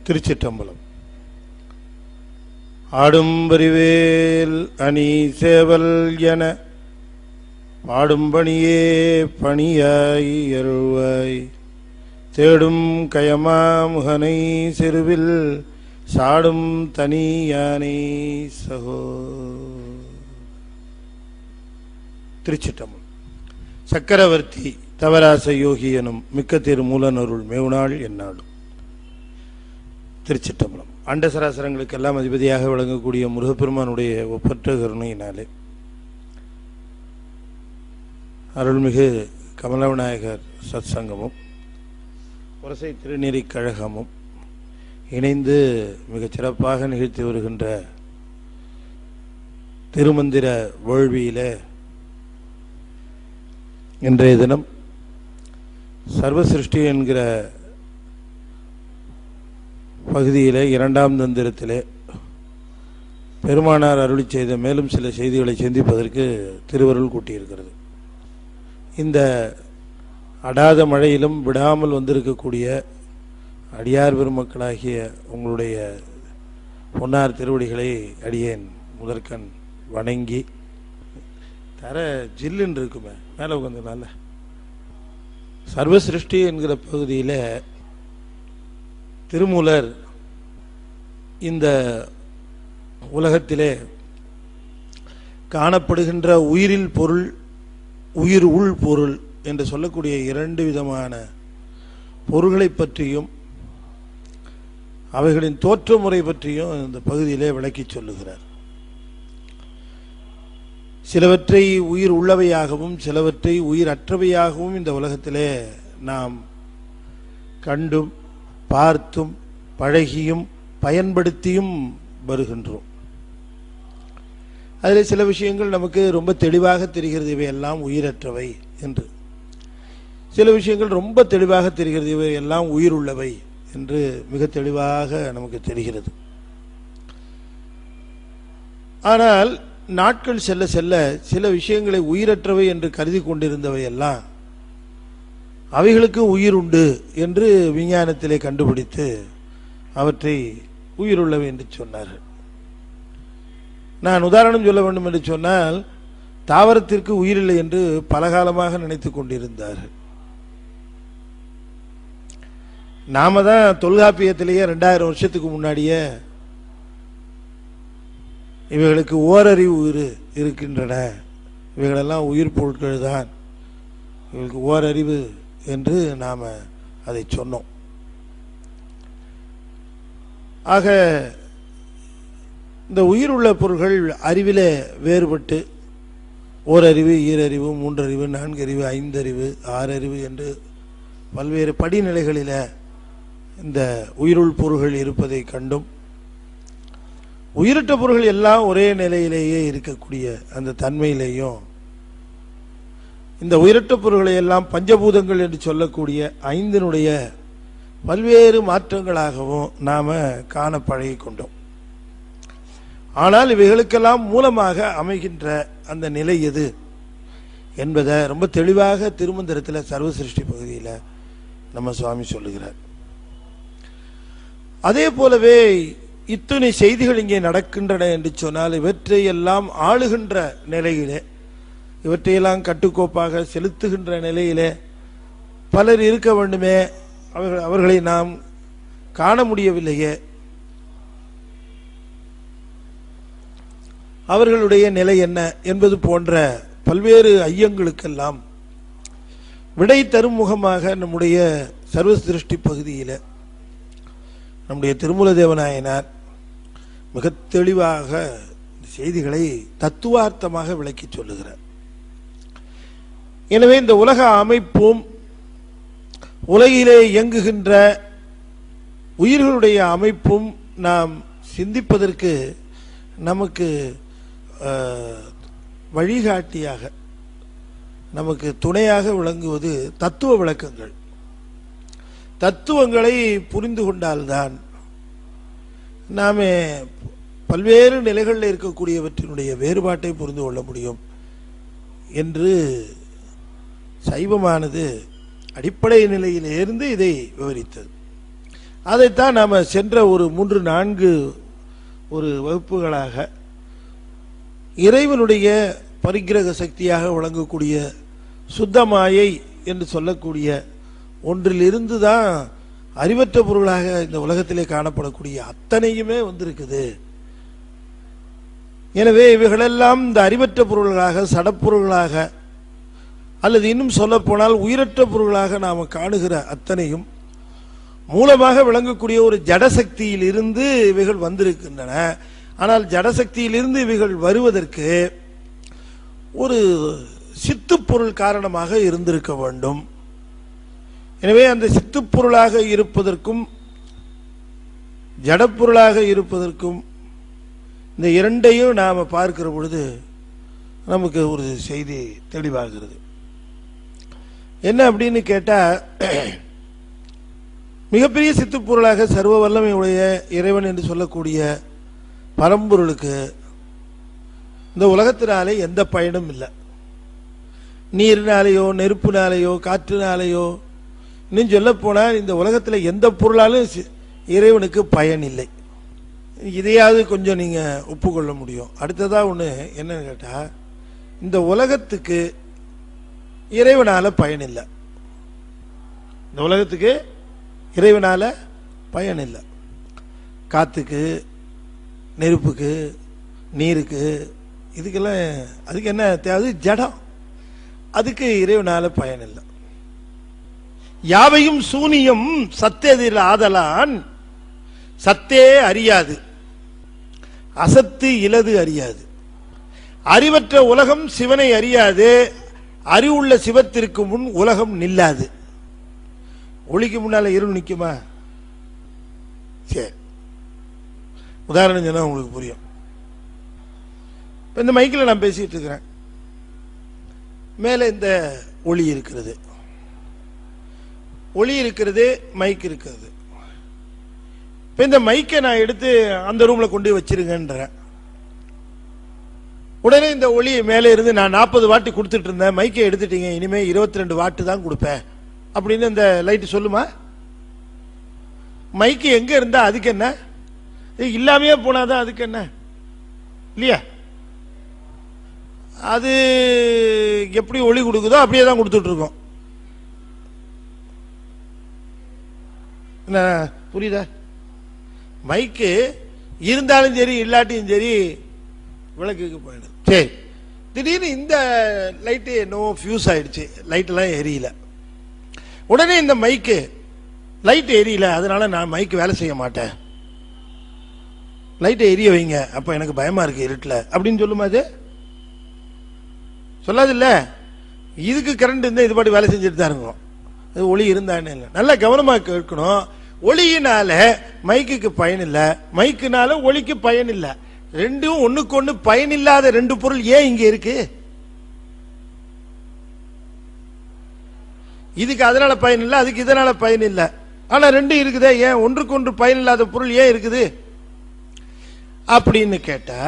திருச்சிற்றம்பலம். ஆடும்பரிவேல் அணி சேவல் என பாடும்பணியே பணியாய் அருள்வாய். தேடும் கயமா முகனை செருவில் சாடும் தனியானை சகோ. திருச்சிற்றம்பலம். சக்கரவர்த்தி தவராச யோகி எனும் மிக்க திருமூலனருள் மேவுநாள் எந்நாளும். திருச்சிற்றம்பலம். அண்ட சராசரங்களுக்கெல்லாம் அதிபதியாக விளங்கக்கூடிய முருகப்பெருமானுடைய ஒப்பற்ற கருணையினாலே அருள்மிகு கமலவிநாயகர் சத்சங்கமும் புரசை திருநெறி கழகமும் இணைந்து மிகச் சிறப்பாக நிகழ்த்தி வருகின்ற திருமந்திர வேள்வியில இன்றைய தினம் சர்வ சிருஷ்டி என்கிற பகுதியிலே இரண்டாம் தந்திரத்திலே பெருமானார் அருளி செய்த மேலும் சில செய்திகளை சிந்திப்பதற்கு திருவருள் கூட்டியிருக்கிறது. இந்த அடாத மழையிலும் விடாமல் வந்திருக்கக்கூடிய அடியார் பெருமக்களாகிய உங்களுடைய பொன்னார் திருவடிகளை அடியேன் முதற்கண் வணங்கி, தர ஜில்லுன்னு இருக்குமே மேலே உட்காந்துனால சர்வ சிருஷ்டி என்கிற பகுதியில் திருமூலர் இந்த உலகத்திலே காணப்படுகின்ற உயிரில் பொருள், உயிர் உள் பொருள் என்று சொல்லக்கூடிய இரண்டு விதமான பொருள்களை பற்றியும் அவைகளின் தோற்ற முறை பற்றியும் இந்த பகுதியிலே விளக்கி சொல்லுகிறார். சிலவற்றை உயிர் உள்ளவையாகவும் சிலவற்றை உயிர் அற்றவையாகவும் இந்த உலகத்திலே நாம் கண்டும் பார்த்தும் பழகியும் பயன்படுத்தியும் வருகின்றோம். அதில் சில விஷயங்கள் நமக்கு ரொம்ப தெளிவாக தெரிகிறது, இவையெல்லாம் உயிரற்றவை என்று. சில விஷயங்கள் ரொம்ப தெளிவாக தெரிகிறது, இவையெல்லாம் உயிர் உள்ளவை என்று மிக தெளிவாக நமக்கு தெரிகிறது. ஆனால் நாட்கள் செல்ல செல்ல சில விஷயங்களை உயிரற்றவை என்று கருதி கொண்டிருந்தவை எல்லாம் அவைகளுக்கு உயிர் உண்டு என்று விஞ்ஞானத்திலே கண்டுபிடித்து அவற்றை உயிருள்ளவை என்று சொன்னார்கள். நான் உதாரணம் சொல்ல வேண்டும் என்று சொன்னால், தாவரத்திற்கு உயிரில்லை என்று பலகாலமாக நினைத்து கொண்டிருந்தார்கள். நாம தான் தொல்காப்பியத்திலேயே 2000 வருஷத்துக்கு முன்னாடியே இவைகளுக்கு ஓரறிவு உயிர் இருக்கின்றன, இவைகளெல்லாம் உயிர் பொருட்கள் தான், இவர்களுக்கு ஓரறிவு என்று நாம் அதை சொன்னோம். ஆக இந்த உயிர் உள்ள பொருள்கள் அறிவிலே வேறுபட்டு ஓரறிவு, ஈரறிவு, மூன்றறிவு, நான்கறிவு, ஐந்தறிவு, ஆறறிவு என்று பல்வேறு படிநிலைகளில் இந்த உயிருள் பொருள்கள் இருப்பதை கண்டும், உயிரற்ற பொருள்கள் எல்லாம் ஒரே நிலையிலேயே இருக்கக்கூடிய அந்த தன்மையிலேயும் இந்த உயிரற்ற பொருள்களை எல்லாம் பஞ்சபூதங்கள் என்று சொல்லக்கூடிய ஐந்தினுடைய பல்வேறு மாற்றங்களாகவும் நாம காண பழகி கொண்டோம். ஆனால் இவைகளுக்கெல்லாம் மூலமாக அமைகின்ற அந்த நிலை எது என்பதை ரொம்ப தெளிவாக திருமந்திரத்தில் சர்வ சிருஷ்டி பகுதியில் நம்ம சுவாமி சொல்லுகிறார். அதே போலவே இத்தனை செய்திகள் இங்கே நடக்கின்றன என்று சொன்னால், இவற்றையெல்லாம் ஆளுகின்ற நிலையிலே, இவற்றையெல்லாம் கட்டுக்கோப்பாக செலுத்துகின்ற நிலையிலே பலர் இருக்க வேண்டுமே, அவர்களை நாம் காண முடியவில்லையே, அவர்களுடைய நிலை என்ன என்பது போன்ற பல்வேறு ஐயங்களுக்கெல்லாம் விடை தரும் முகமாக நம்முடைய சர்வ சிருஷ்டி பகுதியில் நம்முடைய திருமூல தேவநாயனார் மிக தெளிவாக செய்திகளை தத்துவார்த்தமாக விளக்கி சொல்லுகிறார். எனவே இந்த உலக அமைப்பும் உலகிலே இயங்குகின்ற உயிர்களுடைய அமைப்பும் நாம் சிந்திப்பதற்கு நமக்கு வழிகாட்டியாக, நமக்கு துணையாக விளங்குவது தத்துவ விளக்கங்கள். தத்துவங்களை புரிந்து கொண்டால்தான் நாம பல்வேறு நிலைகளில் இருக்கக்கூடியவற்றினுடைய வேறுபாட்டை புரிந்து கொள்ள முடியும் என்று சைவமானது அடிப்படை நிலையிலிருந்து இதை விவரித்தது. அதைத்தான் நாம் சென்ற ஒரு 3-4 ஒரு வகுப்புகளாக இறைவனுடைய பரிக்கிரக சக்தியாக வழங்கக்கூடிய சுத்தமாயை என்று சொல்லக்கூடிய ஒன்றிலிருந்து தான் அறிவற்ற பொருளாக இந்த உலகத்திலே காணப்படக்கூடிய அத்தனையுமே வந்திருக்குது. எனவே இவைகளெல்லாம் இந்த அறிவற்ற பொருள்களாக, சடப்பொருள்களாக, அல்லது இன்னும் சொல்ல போனால் உயிரற்ற பொருள்களாக நாம் காணுகிற அத்தனையும் மூலமாக விளங்கக்கூடிய ஒரு ஜடசக்தியில் இருந்து இவைகள் வந்திருக்கின்றன. ஆனால் ஜடசக்தியிலிருந்து இவைகள் வருவதற்கு ஒரு சித்துப்பொருள் காரணமாக இருந்திருக்க வேண்டும். எனவே அந்த சித்துப்பொருளாக இருப்பதற்கும் ஜடப்பொருளாக இருப்பதற்கும் இந்த இரண்டையும் நாம் பார்க்கிற பொழுது நமக்கு ஒரு செய்தி தெளிவாகிறது. என்ன அப்படின்னு கேட்டால், மிகப்பெரிய சித்துப்பொருளாக சர்வ வல்லமையுடைய இறைவன் என்று சொல்லக்கூடிய பரம்பொருளுக்கு இந்த உலகத்தினாலே எந்த பயனும் இல்லை. நீரினாலேயோ, நெருப்பினாலேயோ, காற்றினாலேயோ, இன்னும் சொல்ல போனால் இந்த உலகத்தில் எந்த பொருளாலும் இறைவனுக்கு பயன் இல்லை. இதையாவது கொஞ்சம் நீங்கள் ஒப்புக்கொள்ள முடியும். அடுத்ததாக ஒன்று என்னன்னு கேட்டால், இந்த உலகத்துக்கு இறைவனால பயன் இல்லை. இந்த உலகத்துக்கு இறைவனால பயன் இல்லை. காற்றுக்கு, நெருப்புக்கு, நீருக்கு, இதுக்கெல்லாம் அதுக்கு என்ன தேவை? ஜடம். அதுக்கு இறைவனால பயன் இல்லை. யாவையும் சூனியம் சத்தெதிர் ஆதலான் சத்தே அறியாது, அசத்து இலது அறியாது. அறிவற்ற உலகம் சிவனை அறியாது, அறிவுள்ள சிவத்திற்கு முன் உலகம் நில்லாது. ஒளிக்கு முன்னால இருள் நிற்குமா? சரி, உதாரணம் சொன்னா உங்களுக்கு புரியும். இந்த மைக்கில் நான் பேசிட்டு இருக்கிறேன், மேலே இந்த ஒளி இருக்கிறது, ஒளி இருக்கிறது, மைக் இருக்கிறது. இப்போ இந்த மைக்கை நான் எடுத்து அந்த ரூமில் கொண்டு வச்சிருங்கன்றேன். உடனே இந்த ஒளி மேலே இருந்து, நான் 40 வாட்டு கொடுத்துட்டு இருந்தேன், மைக்கை எடுத்துட்டீங்க, இனிமே 22 வாட்டு தான் கொடுப்பேன் அப்படின்னு இந்த லைட்டு சொல்லுமா? மைக்கு எங்க இருந்தா அதுக்கு என்ன? இல்லாமையே போனாதான் அதுக்கு என்ன இல்லையா? அது எப்படி ஒளி கொடுக்குதோ அப்படியே தான் கொடுத்துட்டு இருக்கோம். என்ன புரியுதா? மைக்கு இருந்தாலும் சரி இல்லாட்டியும் சரி விளக்குக்கு போயிடுது. சரி, திடீர்னு இந்த லைட்டு என்னவோ ஃபியூஸ் ஆயிடுச்சு, லைட்டெல்லாம் எரியல. உடனே இந்த மைக்கு லைட் எரியல, அதனால நான் மைக்கு வேலை செய்ய மாட்டேன், லைட்டை எரிய வைங்க, அப்போ எனக்கு பயமா இருக்கு இருட்டில் அப்படின்னு சொல்லுமா? அது சொல்லாது இல்ல. இதுக்கு கரண்ட் இருந்தால் இது பாட்டு வேலை செஞ்சுட்டு தான் இருக்கும். அது ஒளி இருந்தானே இல்லை. நல்லா கவனமாக கேட்கணும். ஒளியினால மைக்குக்கு பயன் இல்லை, மைக்குனால ஒளிக்கு பயன் இல்லை. ரெண்டும் ஒண்ணுக்கு ஒண்ணு பயன் இல்லாத ரெண்டு பொருள் ஏன் இங்க இருக்கு? இதுக்கு அதனால பயன் இல்லை, அதுக்கு இதனால பயன் இல்லை. ஆனா ரெண்டும் இருக்குதே, ஏன் ஒன்றுக்கு ஒன்று பயன் இல்லாத பொருள் ஏன் இருக்குது அப்படின்னு கேட்டா,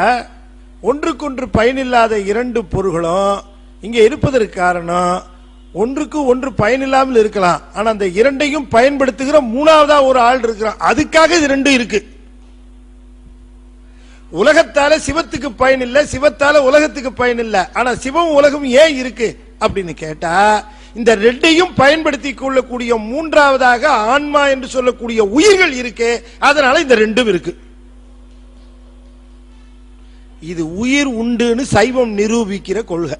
ஒன்றுக்கொன்று பயனில்லாத இரண்டு பொருள்களும் இங்க இருப்பதற்கு காரணம், ஒன்றுக்கு ஒன்று பயனில்லாமல் இருக்கலாம், ஆனா அந்த இரண்டையும் பயன்படுத்துகிற மூணாவதா ஒரு ஆள் இருக்கிறான், அதுக்காக இது ரெண்டும் இருக்கு. உலகத்தால சிவத்துக்கு பயன் இல்லை, சிவத்தால உலகத்துக்கு பயன் இல்லை, ஆனா சிவம் உலகம் ஏன் இருக்கு அப்படின்னு கேட்டா, இந்த ரெண்டையும் பயன்படுத்தி கொள்ளக்கூடிய மூன்றாவதாக ஆன்மா என்று சொல்லக்கூடிய உயிர்கள் இருக்கு, அதனால இந்த ரெண்டும் இருக்கு. இது உயிர் உண்டுன்னு சைவம் நிரூபிக்கிற கொள்கை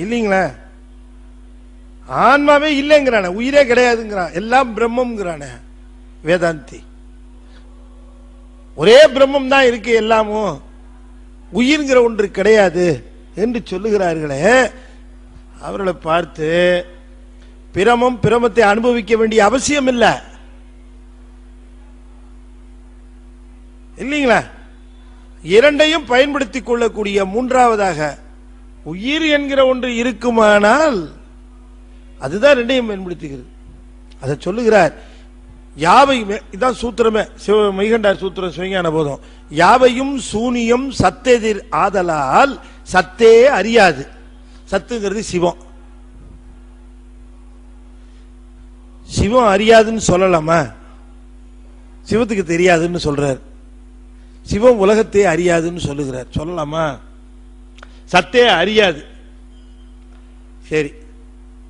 இல்லீங்களா? ஆன்மாவே இல்லைங்கிறான, உயிரே கிடையாதுங்கிறான், எல்லாம் பிரம்மம்ங்கிறான வேதாந்தி. ஒரே பிரம்மம் தான் இருக்கு, எல்லாமும் உயிர்ங்கிற ஒன்று கிடையாது என்று சொல்லுகிறார்களே, அவர்களை பார்த்து பிரமம் பிரமத்தை அனுபவிக்க வேண்டிய அவசியம் இல்லை இல்லீங்களா? இரண்டையும் பயன்படுத்திக் கொள்ளக்கூடிய மூன்றாவதாக உயிர் என்கிற ஒன்று இருக்குமானால் அதுதான் ரெண்டையும் பயன்படுத்துகிறது. அதை சொல்லுகிறார். யாவையுமே, இதான் சூத்திரமே, மெய்கண்டார் சூத்திரம் சிவஞான போதும். யாவையும் சூனியம் சத்தெதிர் ஆதலால் சத்தே அறியாது. சத்துங்கிறது சிவம். சிவம் அறியாதுன்னு சொல்லலாமா? சிவத்துக்கு தெரியாதுன்னு சொல்றார். சிவம் உலகத்தை அறியாதுன்னு சொல்லுகிறார், சொல்லலாமா? சத்தே அறியாது. சரி,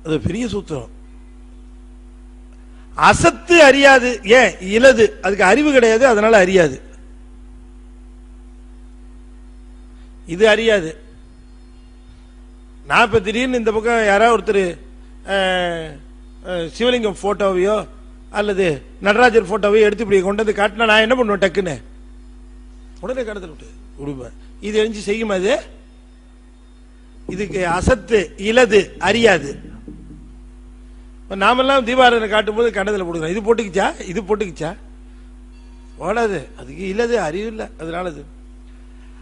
அது பெரிய சூத்திரம். அசத்து அறியாது, ஏன்? இலது, அதுக்கு அறிவு கிடையாது, அதனால அறியாது. இது அறியாது. நான் இப்ப திடீர்னு இந்த பக்கம் யாராவது ஒருத்தர் சிவலிங்கம் போட்டோவையோ அல்லது நடராஜர் போட்டோவையோ எடுத்து இப்படி கொண்டு வந்து காட்டினா நான் என்ன பண்ணுவேன்? டக்குன்னு உடனே கடத்தல் விட்டு விடுவேன். இது எரிஞ்சு செய்யும். அது இதுக்கு அசத்து, இலது, அறியாது. நாமெல்லாம் தீபாவளி காட்டும் போது கண்டதில் போடுக்கிறோம். இது போட்டுக்கிச்சா, இது போட்டுக்கிச்சா, ஓடாது. அதுக்கு இலது, அறிவு இல்லை, அதனால.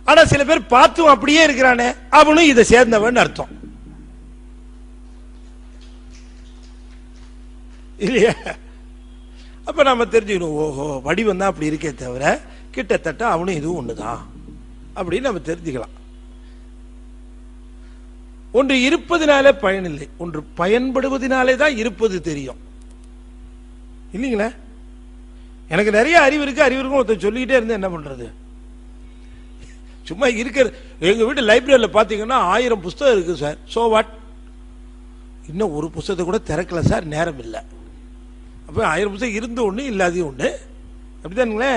ஆனா சில பேர் பார்த்தும் அப்படியே இருக்கிறானே, அவனும் இதை சேர்ந்தவன் அர்த்தம் இல்லையா? அப்ப நாம தெரிஞ்சுக்கணும், ஓஹோ வடிவம் தான் அப்படி இருக்கே தவிர கிட்டத்தட்ட அவனும் இதுவும் ஒண்ணுதான் அப்படின்னு நம்ம தெரிஞ்சுக்கலாம். ஒன்று இருப்பதினாலே பயனில்லை, ஒன்று பயன்படுவதனாலே தான் இருப்பது தெரியும், இல்லைங்களா? எனக்கு நிறைய அறிவு இருக்கு, அறிவு இருக்கும் ஒருத்தர் சொல்லிக்கிட்டே இருந்து என்ன பண்றது? சும்மா இருக்கிற. எங்க வீட்டு லைப்ரரியில் பாத்தீங்கன்னா 1000 புத்தகம் இருக்கு சார். So what? இன்னும் ஒரு புத்தகத்தை கூட திறக்கல சார், நேரம் இல்லை. அப்ப 1000 புத்தகம் இருந்து ஒண்ணு, இல்லாதையும் ஒண்ணு, அப்படித்தானுங்களே?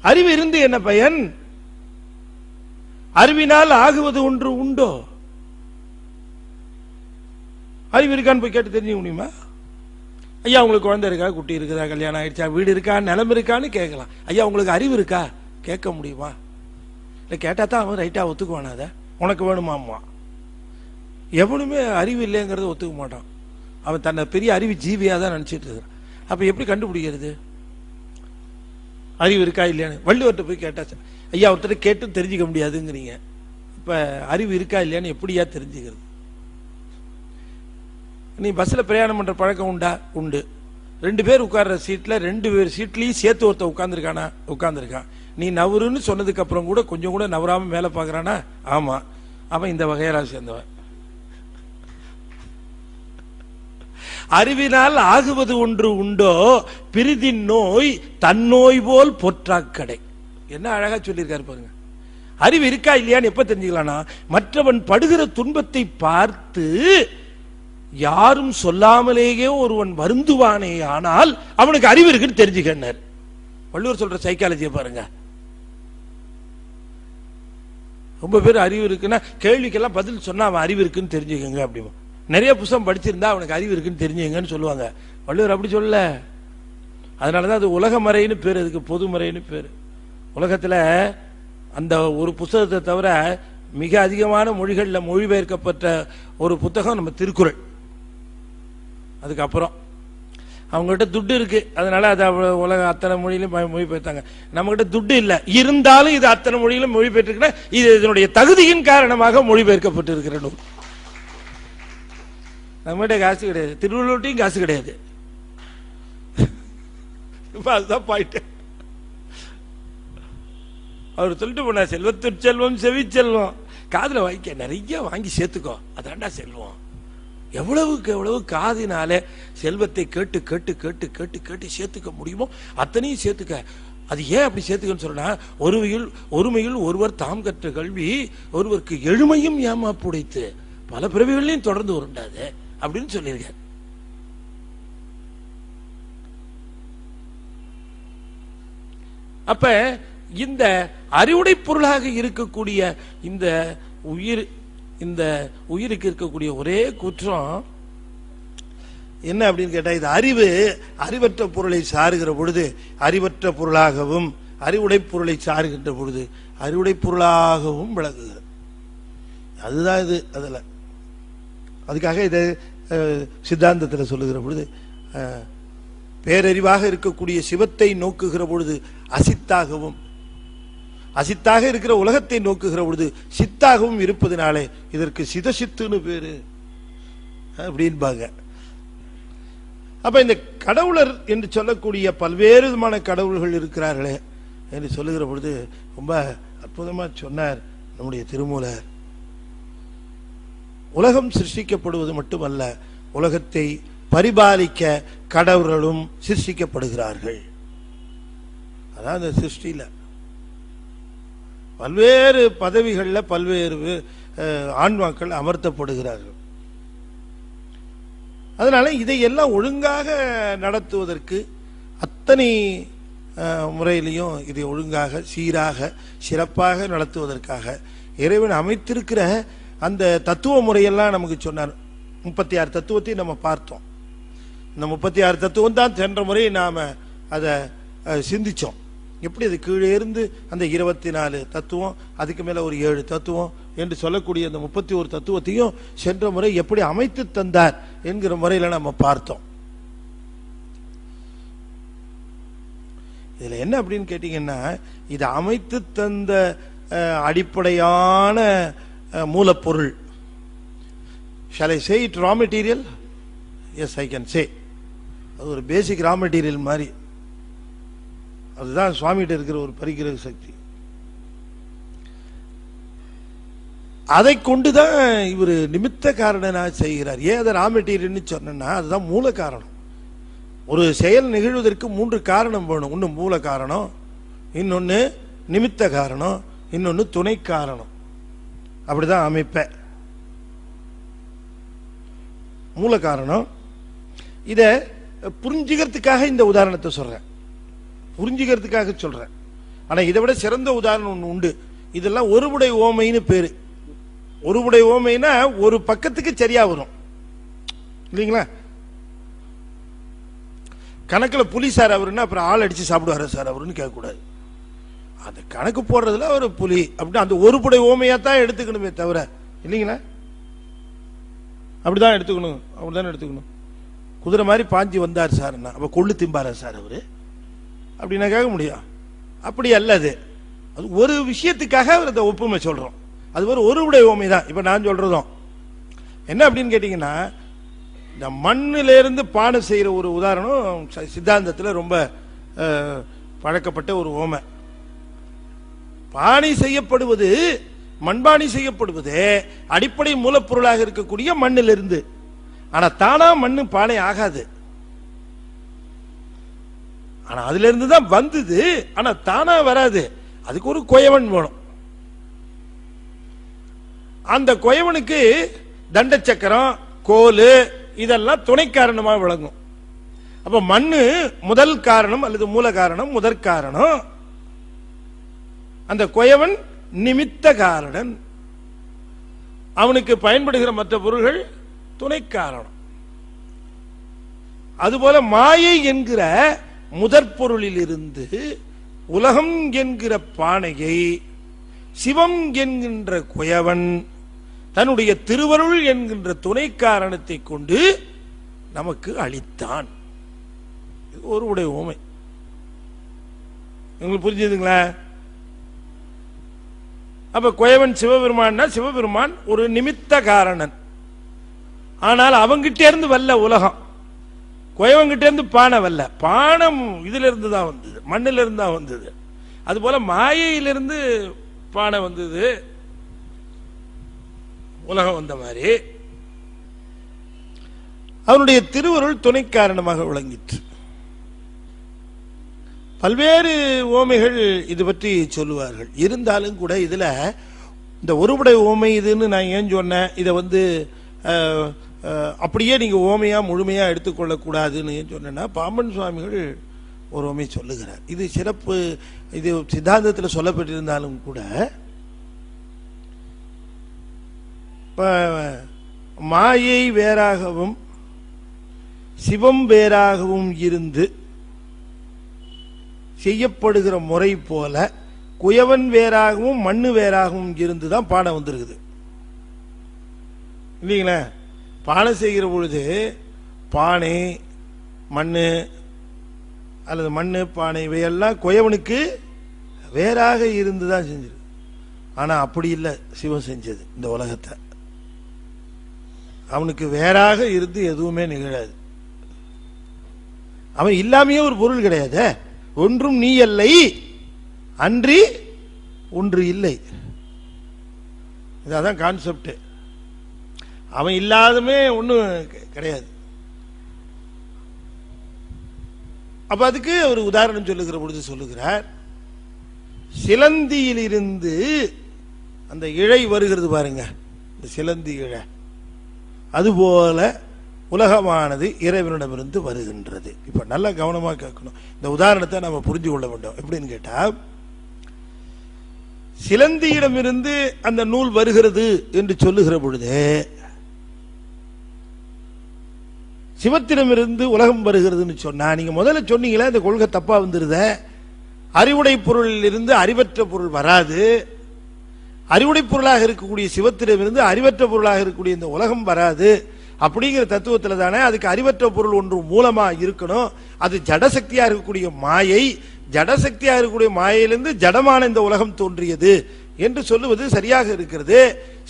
அறிவு இருந்து என்ன பயன்? அறிவினால் ஆகுவது ஒன்று உண்டோ? அறிவு இருக்கான்னு போய் கேட்டு தெரிஞ்சுக்க முடியுமா? ஐயா உங்களுக்கு குழந்தை இருக்கா, குட்டி இருக்குதா, கல்யாணம் ஆயிடுச்சா, வீடு இருக்கா, நிலம் இருக்கான்னு கேட்கலாம். ஐயா உங்களுக்கு அறிவு இருக்கா கேட்க முடியுமா? இல்லை கேட்டா தான் அவன் ரைட்டா ஒத்துக்குவானா? அதை உனக்கு வேணுமாம்மா? எவனுமே அறிவு இல்லைங்கிறத ஒத்துக்க மாட்டான். அவன் தன்னை பெரிய அறிவு ஜீவியா தான் நினைச்சிட்டு இருக்கிறான். அப்ப எப்படி கண்டுபிடிக்கிறது அறிவு இருக்கா இல்லையான்னு? வள்ளுவர்கிட்ட போய் கேட்டா, ஐயா ஒருத்தர் கேட்டு தெரிஞ்சுக்க முடியாதுங்கிறீங்க, இப்ப அறிவு இருக்கா இல்லையான்னு எப்படியா தெரிஞ்சுக்கிறது? நீ பஸ்ல பிரயாணம் பண்ற பழக்கம் உண்டா? உண்டு. 2 பேர் உட்கார்ற சீட்ல 2 பேர் சீட்லயும் சேர்த்து ஒருத்த உட்கார்ந்துருக்கானா? உட்கார்ந்துருக்கான். நீ நவருன்னு சொன்னதுக்கு அப்புறம் கூட கொஞ்சம் கூட நவராம மேல பாக்குறானா? ஆமா, அவன் இந்த வகையரா சேர்ந்தவன். அறிவினால் ஆகுவது ஒன்று உண்டோ, பிரிதின் நோய் தன்னோய் போல் பொற்றாக்கடை. என்ன அழகா சொல்லியிருக்காரு பாருங்க. அறிவு இருக்கா இல்லையான்னு எப்ப தெரிஞ்சுக்கலாம்னா, மற்றவன் படுகிற துன்பத்தை பார்த்து யாரும் சொல்லாமலேயே ஒருவன் வருந்துவானே ஆனால் அவனுக்கு அறிவு இருக்குன்னு தெரிஞ்சுக்கினார். வள்ளுவர் சொல்ற சைக்காலஜியை பாருங்க. ரொம்ப பேர் அறிவு இருக்குன்னா கேள்விக்கெல்லாம் பதில் சொன்னா அவன் அறிவு இருக்குன்னு தெரிஞ்சுக்கங்க அப்படிமா. நிறைய புத்தகம் படிச்சிருந்தா அவனுக்கு அறிவு இருக்குன்னு தெரிஞ்சுக்கங்கன்னு சொல்லுவாங்க. வள்ளுவர் அப்படி சொல்ல. அதனாலதான் அது உலக மறைன்னு பேர், அதுக்கு பொது மறைன்னு பேர். உலகத்துல அந்த ஒரு புத்தகத்தை தவிர மிக அதிகமான மொழிகளில் மொழிபெயர்க்கப்பட்ட ஒரு புத்தகம் நம்ம திருக்குறள். அதுக்கப்புறம் அவங்ககிட்ட துட்டு இருக்கு, அதனால அது உலக அத்தனை மொழியிலும் மொழிபெயர்த்தாங்க. நம்ம கிட்ட துட்டு இல்லை, இருந்தாலும் இது அத்தனை மொழியிலும் மொழிபெயர்த்துக்கிட்ட இது இதனுடைய தகுதியின் காரணமாக மொழிபெயர்க்கப்பட்டு இருக்கிற நூல். நம்மகிட்ட காசு கிடையாது, திருவள்ளுவர்ட்டையும் காசு கிடையாது. இப்ப அதுதான் பாயிண்ட். அவர் சொல்லிட்டு போனா, செல்வத்துட் செல்வம் செவிச்செல்வம், காதுல வாங்கிக்க நிறைய வாங்கி சேர்த்துக்கோ, அதாண்டா செல்வம். எவ்வளவுக்கு எவ்வளவு காதினால செல்வத்தை கேட்டு கேட்டு கேட்டு கேட்டு கேட்டு சேர்த்துக்க முடியுமோ அத்தனையும் சேர்த்துக்க. அது ஏன் அப்படி சேர்த்துக்கன்னு சொன்னா, ஒருமையில் ஒருவர் தாம் கற்ற கல்வி ஒருவருக்கு எழுமையும் ஏமாப்புடைத்து பல பிறவிகளையும் தொடர்ந்து உருண்டாது அப்படின்னு சொல்லியிருக்கார். அப்ப இந்த அறிவுடை பொருளாக இருக்கக்கூடிய இந்த உயிருக்கு இருக்கக்கூடிய ஒரே குற்றம் என்ன அப்படின்னு கேட்டா, இது அறிவு அறிவற்ற பொருளை சாருகிற பொழுது அறிவற்ற பொருளாகவும், அறிவுடை பொருளை சாருகின்ற பொழுது அறிவுடை பொருளாகவும் விளங்குகிறது. அதுதான் இது. அதுல அதுக்காக இதை சித்தாந்தத்தில் சொல்லுகிற பொழுது, பேரறிவாக இருக்கக்கூடிய சிவத்தை நோக்குகிற பொழுது அசித்தாகவும், அசித்தாக இருக்கிற உலகத்தை நோக்குகிற பொழுது சித்தாகவும் இருப்பதனாலே இதற்கு சிதசித்துன்னு பேரு அப்படின்பாங்க. அப்ப இந்த கடவுளர் என்று சொல்லக்கூடிய பல்வேறு விதமான கடவுள்கள் இருக்கிறார்களே என்று சொல்லுகிற பொழுது ரொம்ப அற்புதமா சொன்னார் நம்முடைய திருமூலர். உலகம் சிருஷ்டிக்கப்படுவது மட்டுமல்ல, உலகத்தை பரிபாலிக்க கடவுள்களும் சிருஷ்டிக்கப்படுகிறார்கள். அதான் அந்த சிருஷ்டியில் பல்வேறு பதவிகளில் பல்வேறு ஆன்மாக்கள் அமர்த்தப்படுகிறார்கள். அதனால இதையெல்லாம் ஒழுங்காக நடத்துவதற்கு அத்தனை முறையிலையும் இதை ஒழுங்காக சீராக சிறப்பாக நடத்துவதற்காக இறைவன் அமைத்திருக்கிற அந்த தத்துவ முறையெல்லாம் நமக்கு சொன்னார். 36 தத்துவத்தையும் நம்ம பார்த்தோம். இந்த 36 தத்துவம் தான் சென்ற முறை நாம் அதை சிந்திச்சோம். எப்படி அது கீழே இருந்து அந்த 24 தத்துவம், அதுக்கு மேலே ஒரு 7 தத்துவம் என்று சொல்லக்கூடிய அந்த 31 தத்துவத்தையும் சென்ற முறை எப்படி அமைத்து தந்தார் என்கிற முறையில் நம்ம பார்த்தோம். இதில் என்ன அப்படின்னு கேட்டீங்கன்னா, இது அமைத்து தந்த அடிப்படையான மூலப்பொருள். Shall I say it raw material? Yes, I can say. அது ஒரு பேசிக் ரா மெட்டீரியல் மாதிரி. அதுதான் சுவாமிகிட்ட இருக்கிற ஒரு பரிகிர சக்தி. அதை கொண்டுதான் இவர் நிமித்த காரணனாக செய்கிறார். ஏன் அதை ரா மெட்டீரியல்னு சொன்னா, அதுதான் மூல காரணம். ஒரு செயல் நிகழ்வதற்கு 3 காரணம் வேணும். ஒன்று மூல காரணம், இன்னொன்று நிமித்த காரணம், இன்னொன்று துணை காரணம். அப்படிதான் அமைப்ப. மூல காரணம். இதை புரிஞ்சுக்கிறதுக்காக இந்த உதாரணத்தை சொல்றேன், புரிஞ்சுக்கிறதுக்காக சொல்றேன். ஆனா இதை விட சிறந்த உதாரணம் ஒன்று உண்டு. இதெல்லாம் ஒருபடை ஓமைன்னு பேரு. ஒருபடை ஓமைனா ஒரு பக்கத்துக்கு சரியா வரும் இல்லைங்களா? கணக்கில் புலி சார் அவருன்னா அப்புறம் ஆள் அடிச்சு சாப்பிடுவாரு சார் அவருன்னு கேட்கக்கூடாது. அந்த கணக்கு போடுறதுல ஒரு புலி அப்படின்னு அந்த ஒருபடை ஓமையா தான் எடுத்துக்கணுமே தவிர, இல்லைங்களா? அப்படிதான் எடுத்துக்கணும், அப்படிதான் எடுத்துக்கணும். குதிரை மாதிரி பாஞ்சி வந்தார் சார்னா அப்ப கொள்ளு திம்பாரா சார் அவரு அப்படின்னா கேட்க முடியும்? அப்படி அல்ல. அது ஒரு விஷயத்துக்காக அவர் அந்த ஒப்புமை சொல்றோம். அது ஒரு உடை ஓமை தான். இப்ப நான் சொல்றதும் என்ன அப்படின்னு கேட்டீங்கன்னா, இந்த மண்ணிலிருந்து பானை செய்யற ஒரு உதாரணம் சித்தாந்தத்தில் ரொம்ப பழக்கப்பட்ட ஒரு ஓமை. பானை செய்யப்படுவது, மண்பானை செய்யப்படுவது அடிப்படை மூலப்பொருளாக இருக்கக்கூடிய மண்ணிலிருந்து. ஆனா தானா மண்ணு பானை ஆகாது. ஆனா அதுல இருந்து தான் வந்தது. ஆனா தானா வராது. அதுக்கு ஒரு கொயவன் வேணும். அந்த கொயவனுக்கு தண்ட சக்கரம், கோலு இதெல்லாம் துணை காரணமாக விளங்கும். அப்ப மண்ணு முதல் காரணம் அல்லது மூல காரணம், முதற் காரணம். அந்த கொயவன் நிமித்த காரணன். அவனுக்கு பயன்படுகிற மற்ற பொருள்கள் துணை காரணம். அதுபோல மாயை என்கிற முதற் பொருளில் இருந்து உலகம் என்கிற பானையை சிவம் என்கின்ற குயவன் தன்னுடைய திருவருள் என்கின்ற துணை காரணத்தை கொண்டு நமக்கு அளித்தான். ஒரு உடைய ஊமை. உங்களுக்கு புரிஞ்சுதுங்களா? அப்ப குயவன் சிவபெருமான், சிவபெருமான் ஒரு நிமித்த காரணன். ஆனால் அவங்கிட்ட இருந்து வல்ல உலகம், குயவங்கிட்ட இருந்து பானை வல்ல. பானம் இதுல இருந்து தான் வந்தது, மண்ணில இருந்து தான் வந்தது. அதுபோல மாயையிலிருந்து பானை வந்தது, உலகம் வந்த மாதிரி அவனுடைய திருவருள் துணை காரணமாக விளங்கிற்று. பல்வேறு ஓமைகள் இது பற்றி சொல்லுவார்கள். இருந்தாலும் கூட இதுல இந்த ஒருபடை ஓமை இதுன்னு நான் ஏன் சொன்னேன், இதை அப்படியே நீங்க ஓமையா முழுமையா எடுத்துக்கொள்ள கூடாதுன்னு சொன்னா, பாம்பன் சுவாமிகள் ஒரு ஓமை சொல்லுகிறார். இது சிறப்பு, இது சித்தாந்தத்தில் சொல்லப்பட்டிருந்தாலும் கூட மாயை வேறாகவும் சிவம் வேறாகவும் இருந்து செய்யப்படுகிற முறை போல குயவன் வேறாகவும் மண்ணு வேறாகவும் இருந்துதான் பானை வந்திருக்குது இல்லைங்களா? பானை செய்கிற பொழுது பானை, மண்ணு அல்லது மண்ணு, பானை இவையெல்லாம் குயவனுக்கு வேறாக இருந்துதான் செஞ்சது. ஆனா அப்படி இல்லை சிவன் செஞ்சது. இந்த உலகத்தை அவனுக்கு வேறாக இருந்து எதுவுமே நிகழாது. அவன் இல்லாமையே ஒரு பொருள் கிடையாது. ஒன்றும் நீ இல்லை, அன்றி ஒன்று இல்லை. இதான் கான்செப்ட். அவன் இல்லாதமே ஒன்றும் கிடையாது. அப்ப அதுக்கு ஒரு உதாரணம் சொல்லுகிற பொழுது சொல்லுகிறார், சிலந்தியிலிருந்து அந்த இழை வருகிறது பாருங்க, இந்த சிலந்தி இழை, அதுபோல உலகமானது இறைவனிடமிருந்து வருகின்றது. இப்ப நல்லா கவனமா கேட்கணும், இந்த உதாரணத்தை நம்ம புரிஞ்சு கொள்ள வேண்டும். எப்படின்னு கேட்டா, சிலந்தியிடமிருந்து அந்த நூல் வருகிறது என்று சொல்லுகிற பொழுது சிவத்திடமிருந்து உலகம் வருகிறதுன்னு சொன்னா, நீங்க முதல்ல சொன்னீங்களே இந்த கொள்கை தப்பா வந்துருத. அறிவுடை பொருளில் இருந்து அறிவற்ற பொருள் வராது, அறிவுடை பொருளாக இருக்கக்கூடிய சிவத்திடமிருந்து அறிவற்ற பொருளாக இருக்கக்கூடிய இந்த உலகம் வராது அப்படிங்கிற தத்துவத்தில் தானே அதுக்கு அறிவற்ற பொருள் ஒன்று மூலமா இருக்கணும். அது ஜடசக்தியா இருக்கக்கூடிய மாயை, ஜடசக்தியா இருக்கக்கூடிய மாயையிலிருந்து ஜடமான இந்த உலகம் தோன்றியது என்று சொல்லுவது சரியாக இருக்கிறது.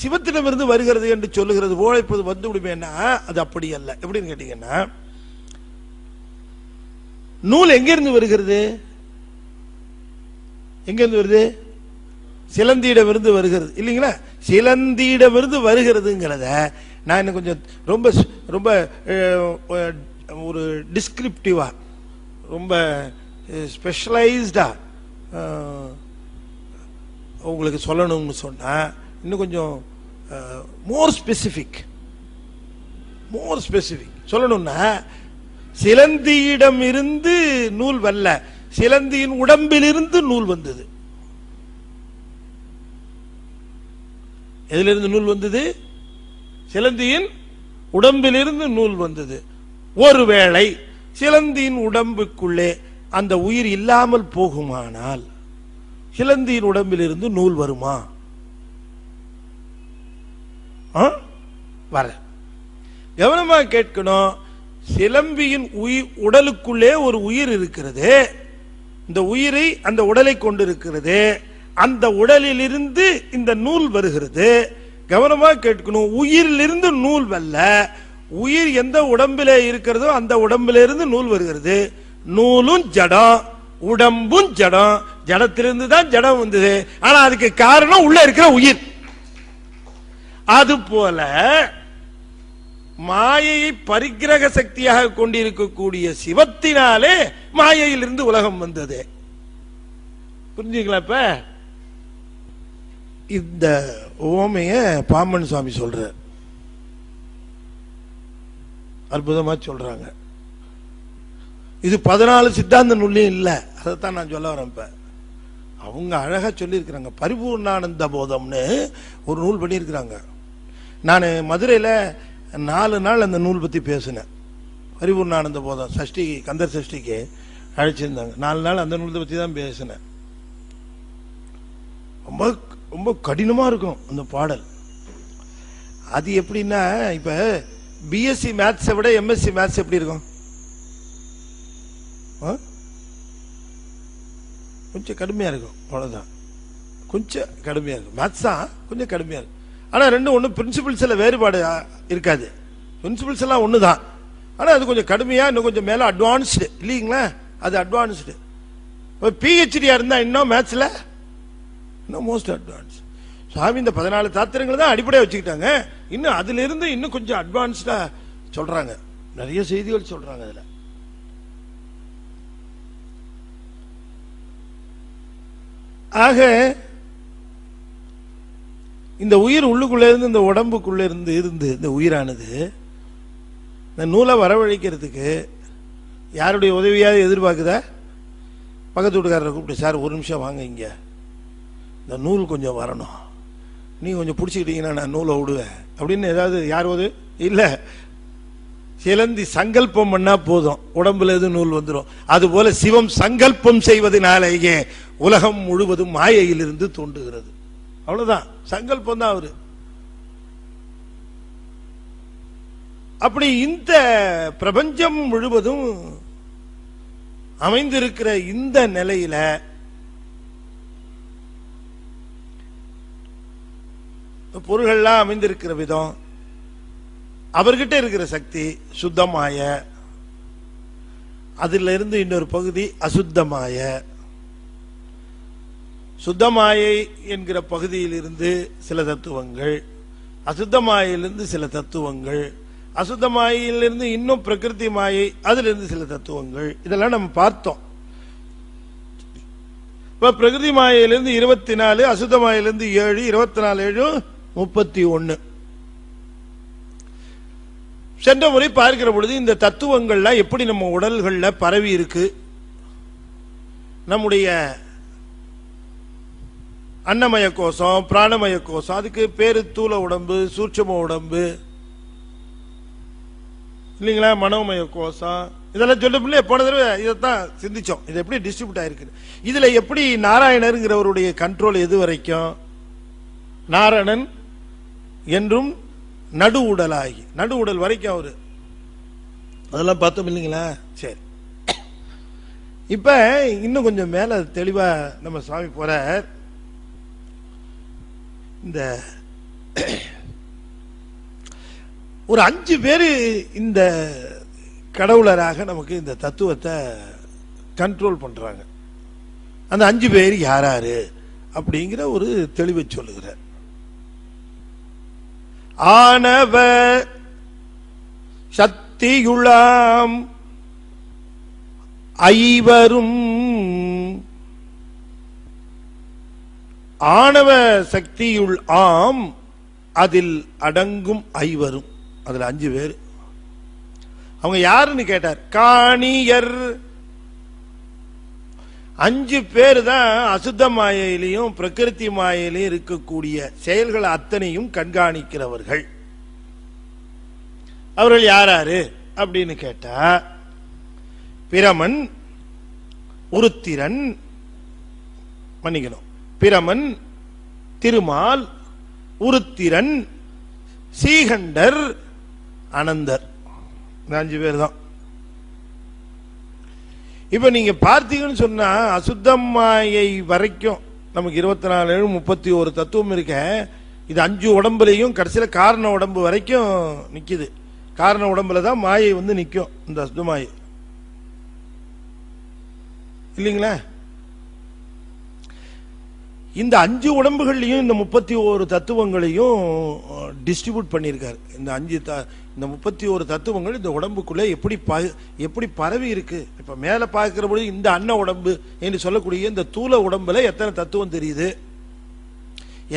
சிவத்திடமிருந்து வருகிறது என்று சொல்லுகிறது போல இப்போது வந்து விடுமேன்னா அது அப்படி அல்ல. எப்படின்னு கேட்டீங்கன்னா, நூல் எங்கிருந்து வருகிறது? எங்கிருந்து வருது? சிலந்தியிடமிருந்து வருகிறது இல்லைங்களா? சிலந்தியிடமிருந்து வருகிறதுங்கிறத நான் இன்னும் கொஞ்சம் ரொம்ப ரொம்ப ஒரு டிஸ்கிரிப்டிவா, ரொம்ப ஸ்பெஷலைஸ்டா உங்களுக்கு சொல்லணும்னு சொன்னா, இன்னும் கொஞ்சம் மோர் ஸ்பெசிபிக் சொல்லணும்னா, சிலந்தியிடம் இருந்து நூல் வரல, சிலந்தியின் உடம்பிலிருந்து நூல் வந்தது. எதிலிருந்து நூல் வந்தது? சிலந்தியின் உடம்பிலிருந்து நூல் வந்தது. ஒருவேளை சிலந்தியின் உடம்புக்குள்ளே அந்த உயிர் இல்லாமல் போகுமானால் சிலந்தியின் உடம்பிலிருந்து நூல் வருமா? வர. கவனமா கேட்கணும். சிலம்பியின் உடலுக்குள்ளே ஒரு உயிர் இருக்கிறது, இந்த உயிரை அந்த உடலை கொண்டிருக்கிறது, அந்த உடலில் இருந்து இந்த நூல் வருகிறது. கவனமா கேட்கணும், உயிரிலிருந்து நூல் வரல, உயிர் எந்த உடம்பிலே இருக்கிறதோ அந்த உடம்பிலிருந்து நூல் வருகிறது. நூலும் ஜடம், உடம்பும் ஜடம், ஜடத்திலிருந்து தான் ஜடம் வந்தது. ஆனா அதுக்கு காரணம் உள்ள இருக்கிற உயிர். அது போல மாயையை பரிகிரக சக்தியாக கொண்டிருக்கக்கூடிய சிவத்தினாலே மாயையிலிருந்து உலகம் வந்தது. புரிஞ்சுங்களா? இப்ப இந்த ஓமைய பாம்பன் சுவாமி சொல்ற அற்புதமா சொல்றாங்க. இது 14 சித்தாந்த நூல்லையும் இல்ல, அதைத்தான் நான் சொல்ல வரேன். இப்ப அவங்க அழகா சொல்லி இருக்கிறாங்க. பரிபூர்ணானந்த போதம்னு ஒரு நூல் பண்ணியிருக்கிறாங்க. நான் மதுரையில 4 நாள் அந்த நூல் பத்தி பேசினேன். பரிபூர்ணானந்த போதம் சஷ்டி, கந்தர் சஷ்டிக்கு அழைச்சிருந்தாங்க. 4 நாள் அந்த நூலை பத்தி தான் பேசினேன். ரொம்ப ரொம்ப கடினமா இருக்கும் அந்த பாடல். அது எப்படின்னா, இப்ப பிஎஸ்சி மேத்ஸை விட எம்எஸ்சி மேத்ஸ் எப்படி இருக்கும்? கொஞ்சம் கடுமையா இருக்கும், அவ்வளவுதான். கொஞ்சம் கடுமையா இருக்கும். மேத்ஸ் தான் கொஞ்சம் கடுமையா இருக்கும். ஆனா ரெண்டும் ஒண்ணு, பிரின்சிபிள்ஸ்ல வேறுபாடு இருக்காது. பிரின்சிபிள்ஸ் எல்லாம் ஒண்ணுதான், ஆனா அது கொஞ்சம் கடுமையா, இன்னும் கொஞ்சம் மேல அட்வான்ஸ்டு இல்லீங்களா? அது அட்வான்ஸ்டு. பிஹெச்டியா இருந்தா இன்னும் மேத்ஸ்ல இன்னும் மோஸ்ட் அட்வான்ஸ். சாமி இந்த 14 தாத்திரங்களை தான் அடிப்படையா வச்சுக்கிட்டாங்க. இன்னும் அதுல இருந்து இன்னும் கொஞ்சம் அட்வான்ஸ்டா சொல்றாங்க, நிறைய செய்திகள் சொல்றாங்க அதுல. ஆக இந்த உயிர் உள்ளுக்குள்ள இருந்து, இந்த உடம்புக்குள்ள இருந்து இந்த உயிரானது இந்த நூலை வரவழைக்கிறதுக்கு யாருடைய உதவியாவது எதிர்பார்க்குதா? பக்கத்து வீட்டுக்காரரை கூப்பிட்டு, சார் ஒரு நிமிஷம் வாங்க, இங்க இந்த நூல் கொஞ்சம் வரணும், நீ கொஞ்சம் பிடிச்சிக்கிட்டீங்கன்னா நான் நூலை விடுவேன் அப்படின்னு ஏதாவது யாராவது இல்லை. சிலந்தி சங்கல்பம் பண்ணா போதும், உடம்புல எது நூல் வந்துடும். அதுபோல சிவம் சங்கல்பம் செய்வதனாலேயே உலகம் முழுவதும் மாயையிலிருந்து தோன்றுகிறது. அவ்வளவுதான், சங்கல்பம் தான் அவரு. அப்படி இந்த பிரபஞ்சம் முழுவதும் அமைந்திருக்கிற இந்த நிலையில பொருள்கள்லாம் அமைந்திருக்கிற விதம், அவர்கிட்ட இருக்கிற சக்தி சுத்தமாய, அதுல இருந்து இன்னொரு பகுதி அசுத்தமாய. சுத்தமாயை என்கிற பகுதியில் இருந்து சில தத்துவங்கள், அசுத்தமாயிலிருந்து சில தத்துவங்கள், அசுத்த மாயிலிருந்து இன்னும் பிரகிருதி மாயை, அதிலிருந்து சில தத்துவங்கள், இதெல்லாம் நம்ம பார்த்தோம். இப்ப பிரகிருதி மாயிலிருந்து 24, அசுத்த மாயிலிருந்து 7, 24 7 31. சென்ற முறை பார்க்கிற பொழுது இந்த தத்துவங்கள்லாம் எப்படி நம்ம உடல்கள்ல பரவி இருக்கு, நம்முடைய அன்னமய கோஷம், பிராணமய கோஷம், அதுக்கு பேரு தூல உடம்பு, சூட்சும உடம்பு இல்லைங்களா, மனோமய கோஷம், இதெல்லாம் சொல்ல போன தடவை இதைத்தான் சிந்திச்சோம். இது எப்படி டிஸ்ட்ரிபியூட் ஆயிருக்கு, இதுல எப்படி நாராயணருங்கிறவருடைய கண்ட்ரோல் எது வரைக்கும், நாராயணன் என்றும் நடு உடலாகி நடு உடல் வரைக்கும் அவரு, அதெல்லாம் பார்த்தோம் இல்லைங்களா. சரி, இப்ப இன்னும் கொஞ்சம் மேல தெளிவா நம்ம சுவாமி போறார். இந்த ஒரு 5 பேரு இந்த கடவுளராக நமக்கு இந்த தத்துவத்தை கண்ட்ரோல் பண்றாங்க. அந்த 5 பேர் யாராரு அப்படிங்கிற ஒரு தெளிவை சொல்லுகிறார். ஆணவ சக்தியுளாம் ஐவரும், ஆணவ சக்தியுள் ஆம் அதில் அடங்கும் ஐவரும், அதுல 5 பேர். அவங்க யாருன்னு கேட்டார். காணியர் 5 பேர் தான் அசுத்த மாயையிலையும் பிரகிருதி மாயையிலையும் இருக்கக்கூடிய செயல்கள் அத்தனையும் கண்காணிக்கிறவர்கள். அவர்கள் யாராரு அப்படின்னு கேட்டா, பிரமன், உருத்திரன், மன்னிக்கணும், பிரமன், திருமால், உருத்திரன், சீகண்டர், அனந்தர், 5 பேர் தான். இப்ப நீங்க பார்த்தீங்கன்னு சொன்னா அசுத்தமாயை வரைக்கும் நமக்கு 24 31 தத்துவம் இருக்க. இது 5 உடம்புலையும் கடைசியில காரண உடம்பு வரைக்கும் நிக்குது. காரண உடம்புல தான் மாயை வந்து நிக்கும், இந்த அசுத்தமாயை இல்லைங்களா. இந்த 5 உடம்புகள்லையும் இந்த 31 தத்துவங்களையும் டிஸ்ட்ரிபியூட் பண்ணியிருக்காரு. இந்த 31 தத்துவங்கள் இந்த உடம்புக்குள்ள எப்படி பரவி இருக்கு. இப்ப மேல பார்க்கிற பொழுது இந்த அன்ன உடம்பு என்று சொல்லக்கூடிய இந்த தூல உடம்புல எத்தனை தத்துவம் தெரியுது,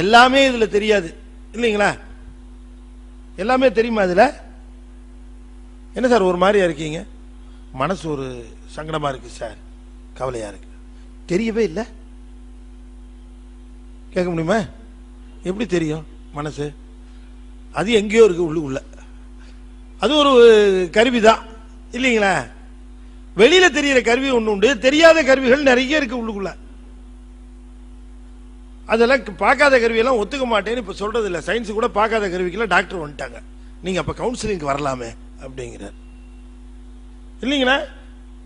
எல்லாமே இதுல தெரியாது இல்லைங்களா. எல்லாமே தெரியுமா இதுல. என்ன சார் ஒரு மாதிரியா இருக்கீங்க, மனசு ஒரு சங்கடமா இருக்கு சார், கவலையா இருக்கு, தெரியவே இல்லை, கேட்க முடியுமா? எப்படி தெரியும் மனசு? அது எங்கேயோ இருக்கு உள்ளுக்குள்ள, அது ஒரு கருவிதான் இல்லைங்களா. வெளியில தெரிகிற கருவி ஒண்ணு உண்டு, தெரியாத கருவிகள் நிறைய இருக்கு உள்ளுக்குள்ள. அதெல்லாம் பார்க்காத கருவியெல்லாம் ஒத்துக்க மாட்டேன்னு இப்ப சொல்றது இல்லை. சயின்ஸ் கூட பார்க்காத கருவிக்கெல்லாம் டாக்டர் வந்துட்டாங்க, நீங்க அப்ப கவுன்சிலிங்க்கு வரலாமே அப்படிங்கிறார் இல்லைங்களா.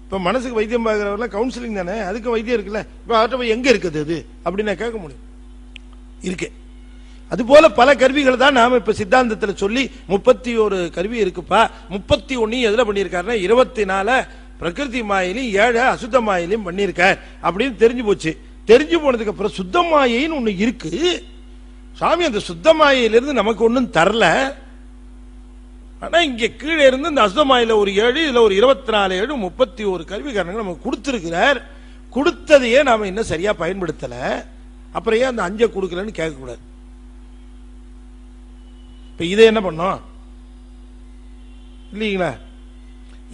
இப்ப மனசுக்கு வைத்தியம் பார்க்கிறவர்கள் கவுன்சிலிங் தானே, அதுக்கு வைத்தியம் இருக்குல்ல. இப்ப அவர்கிட்ட போய் எங்க இருக்குது அது அப்படின்னு கேட்க முடியும், இருக்கு. அதுபோல பல கருவிகள் தான் நாம இப்ப சித்தாந்தத்தில் சொல்லி 31 கருவி இருக்குப்பா. 31 எதுல பண்ணியிருக்காருன்னா 24 பிரகிருதி மாயிலையும் 7 அசுத்த மாயிலையும் பண்ணியிருக்கார் அப்படின்னு தெரிஞ்சு போச்சு. தெரிஞ்சு போனதுக்கு அப்புறம் சுத்த மாயின்னு ஒண்ணு இருக்கு சாமி. அந்த சுத்த மாயிலிருந்து நமக்கு ஒன்னும் தரல, ஆனா இங்க கீழே இருந்து இந்த அசுத்த மாயில ஒரு 7, இதுல ஒரு 24 7 31 கருவிகாரங்கள் நமக்கு கொடுத்திருக்கிறார். கொடுத்ததையே நாம இன்னும் சரியா பயன்படுத்தல. அப்புறம் ஏன் அந்த 5 கொடுக்கலன்னு கேட்க கூடாது. இப்ப இதை என்ன பண்ணோம் இல்லீங்களா.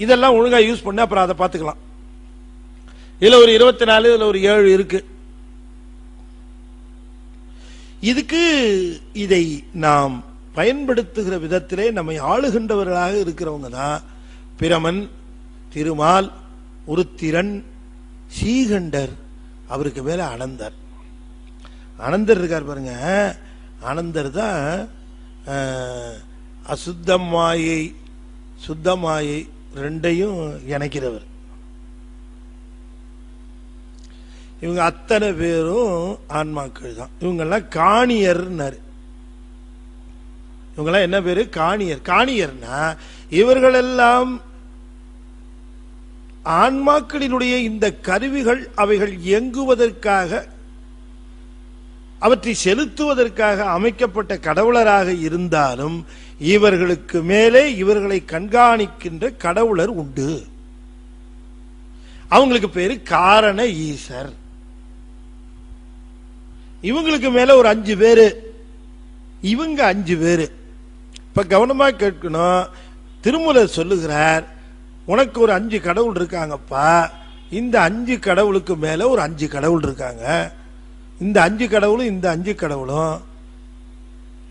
இதெல்லாம் ஒழுங்கா யூஸ் பண்ண அப்புறம் அதை பார்த்துக்கலாம். இதுல ஒரு 24 இதுல ஒரு 7 இருக்கு. இதுக்கு இதை நாம் பயன்படுத்துகிற விதத்திலே நம்மை ஆளுகின்றவர்களாக இருக்கிறவங்க தான் பிரமன், திருமால், உருத்திரன், சீகண்டர், அவருக்கு மேல அனந்தர். அனந்தர் இருக்கார் பாருங்க. அனந்தர் தான் அசுத்தமாயை சுத்தமாயை ரெண்டையும் இணைக்கிறவர். இவங்க அத்தனை பேரும் ஆன்மாக்கள் தான். இவங்கெல்லாம் காணியர்னாரு. இவங்கெல்லாம் என்ன பேரு? காணியர். காணியர்னா இவர்களெல்லாம் ஆன்மாக்களினுடைய இந்த கருவிகள் அவைகள் இயங்குவதற்காக அவற்றை செலுத்துவதற்காக அமைக்கப்பட்ட கடவுளராக இருந்தாலும் இவர்களுக்கு மேலே இவர்களை கண்காணிக்கின்ற கடவுளர் உண்டு. அவங்களுக்கு பேரு காரண ஈசர். இவங்களுக்கு மேல ஒரு 5 பேரு, இவங்க 5 பேரு. இப்ப கவனமா கேட்கணும். திருமூலர் சொல்லுகிறார், உனக்கு ஒரு 5 கடவுள் இருக்காங்கப்பா. இந்த 5 கடவுளுக்கு மேல ஒரு 5 கடவுள் இருக்காங்க. இந்த 5 கடவுளும் இந்த 5 கடவுளும்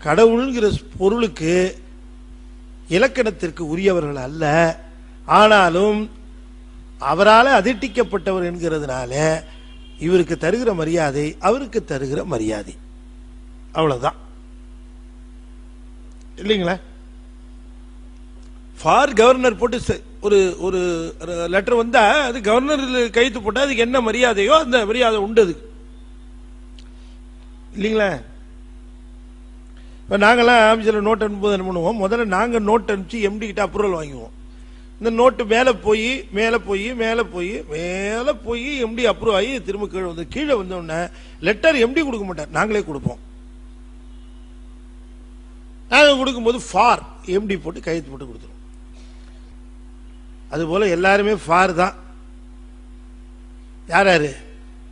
கடவுள்ங்கிற பொருளுக்கு இலக்கணத்திற்கு உரியவர்கள் அல்ல. ஆனாலும் அவரால் அதிர்ட்டிக்கப்பட்டவர் என்கிறதுனால இவருக்கு தருகிற மரியாதை அவருக்கு தருகிற மரியாதை, அவ்வளவுதான். இல்லைங்களா? ஃபார் கவர்னர் போட்டு ஒரு ஒரு லெட்டர் வந்தா அது கவர்னர் கைத்து போட்டா அதுக்கு என்ன மரியாதையோ அந்த மரியாதை உண்டு அதுக்கு, இல்லைங்களா? இப்போ நாங்கள்லாம் ஆஃபீஸில் நோட் அனுப்பும்போது என்ன பண்ணுவோம், முதல்ல நாங்கள் நோட் அனுப்பிச்சு எம்டி கிட்ட அப்ரூவல் வாங்குவோம். இந்த நோட்டு மேலே போய் மேலே போய் மேலே போய் மேலே போய் எம்டி அப்ரூவ் ஆகி திரும்ப கீழே வந்து கீழே வந்தோடனே லெட்டர் எம்டி கொடுக்க மாட்டார், நாங்களே கொடுப்போம். நாங்கள் கொடுக்கும்போது ஃபார் எம்டி போட்டு கையெழுத்து போட்டு கொடுத்துருவோம். அதுபோல எல்லாருமே ஃபார் தான். யார் யாரு?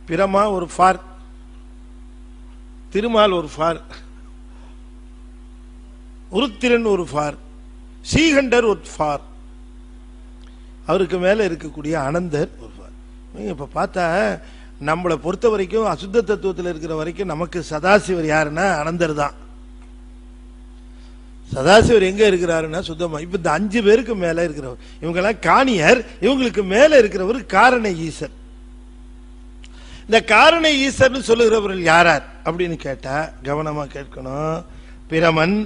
பிரமா ஒரு ஃபார், திருமால் ஒரு ஃபார், உருத்திரன் ஒரு ஃபார், ஸ்ரீகண்டர் ஒரு ஃபார், அவருக்கு மேல இருக்கக்கூடிய அனந்தர் ஒரு ஃபார். இப்ப பார்த்தா நம்மளை பொறுத்த வரைக்கும் அசுத்த தத்துவத்தில் இருக்கிற வரைக்கும் நமக்கு சதாசிவர் யாருன்னா அனந்தர் தான். சதாசிவர் எங்க இருக்கிறாருன்னா சுத்தமா. இப்ப இந்த 5 பேருக்கு மேல இருக்கிறவர் இவங்க எல்லாம் காணியர், இவங்களுக்கு மேல இருக்கிறவர் காரண ஈசர். இந்த காரண ஈசர்னு சொல்லுகிறவர்கள் யாரார் அப்படின்னு கேட்டா கவனமா கேட்கணும். பிரமன்,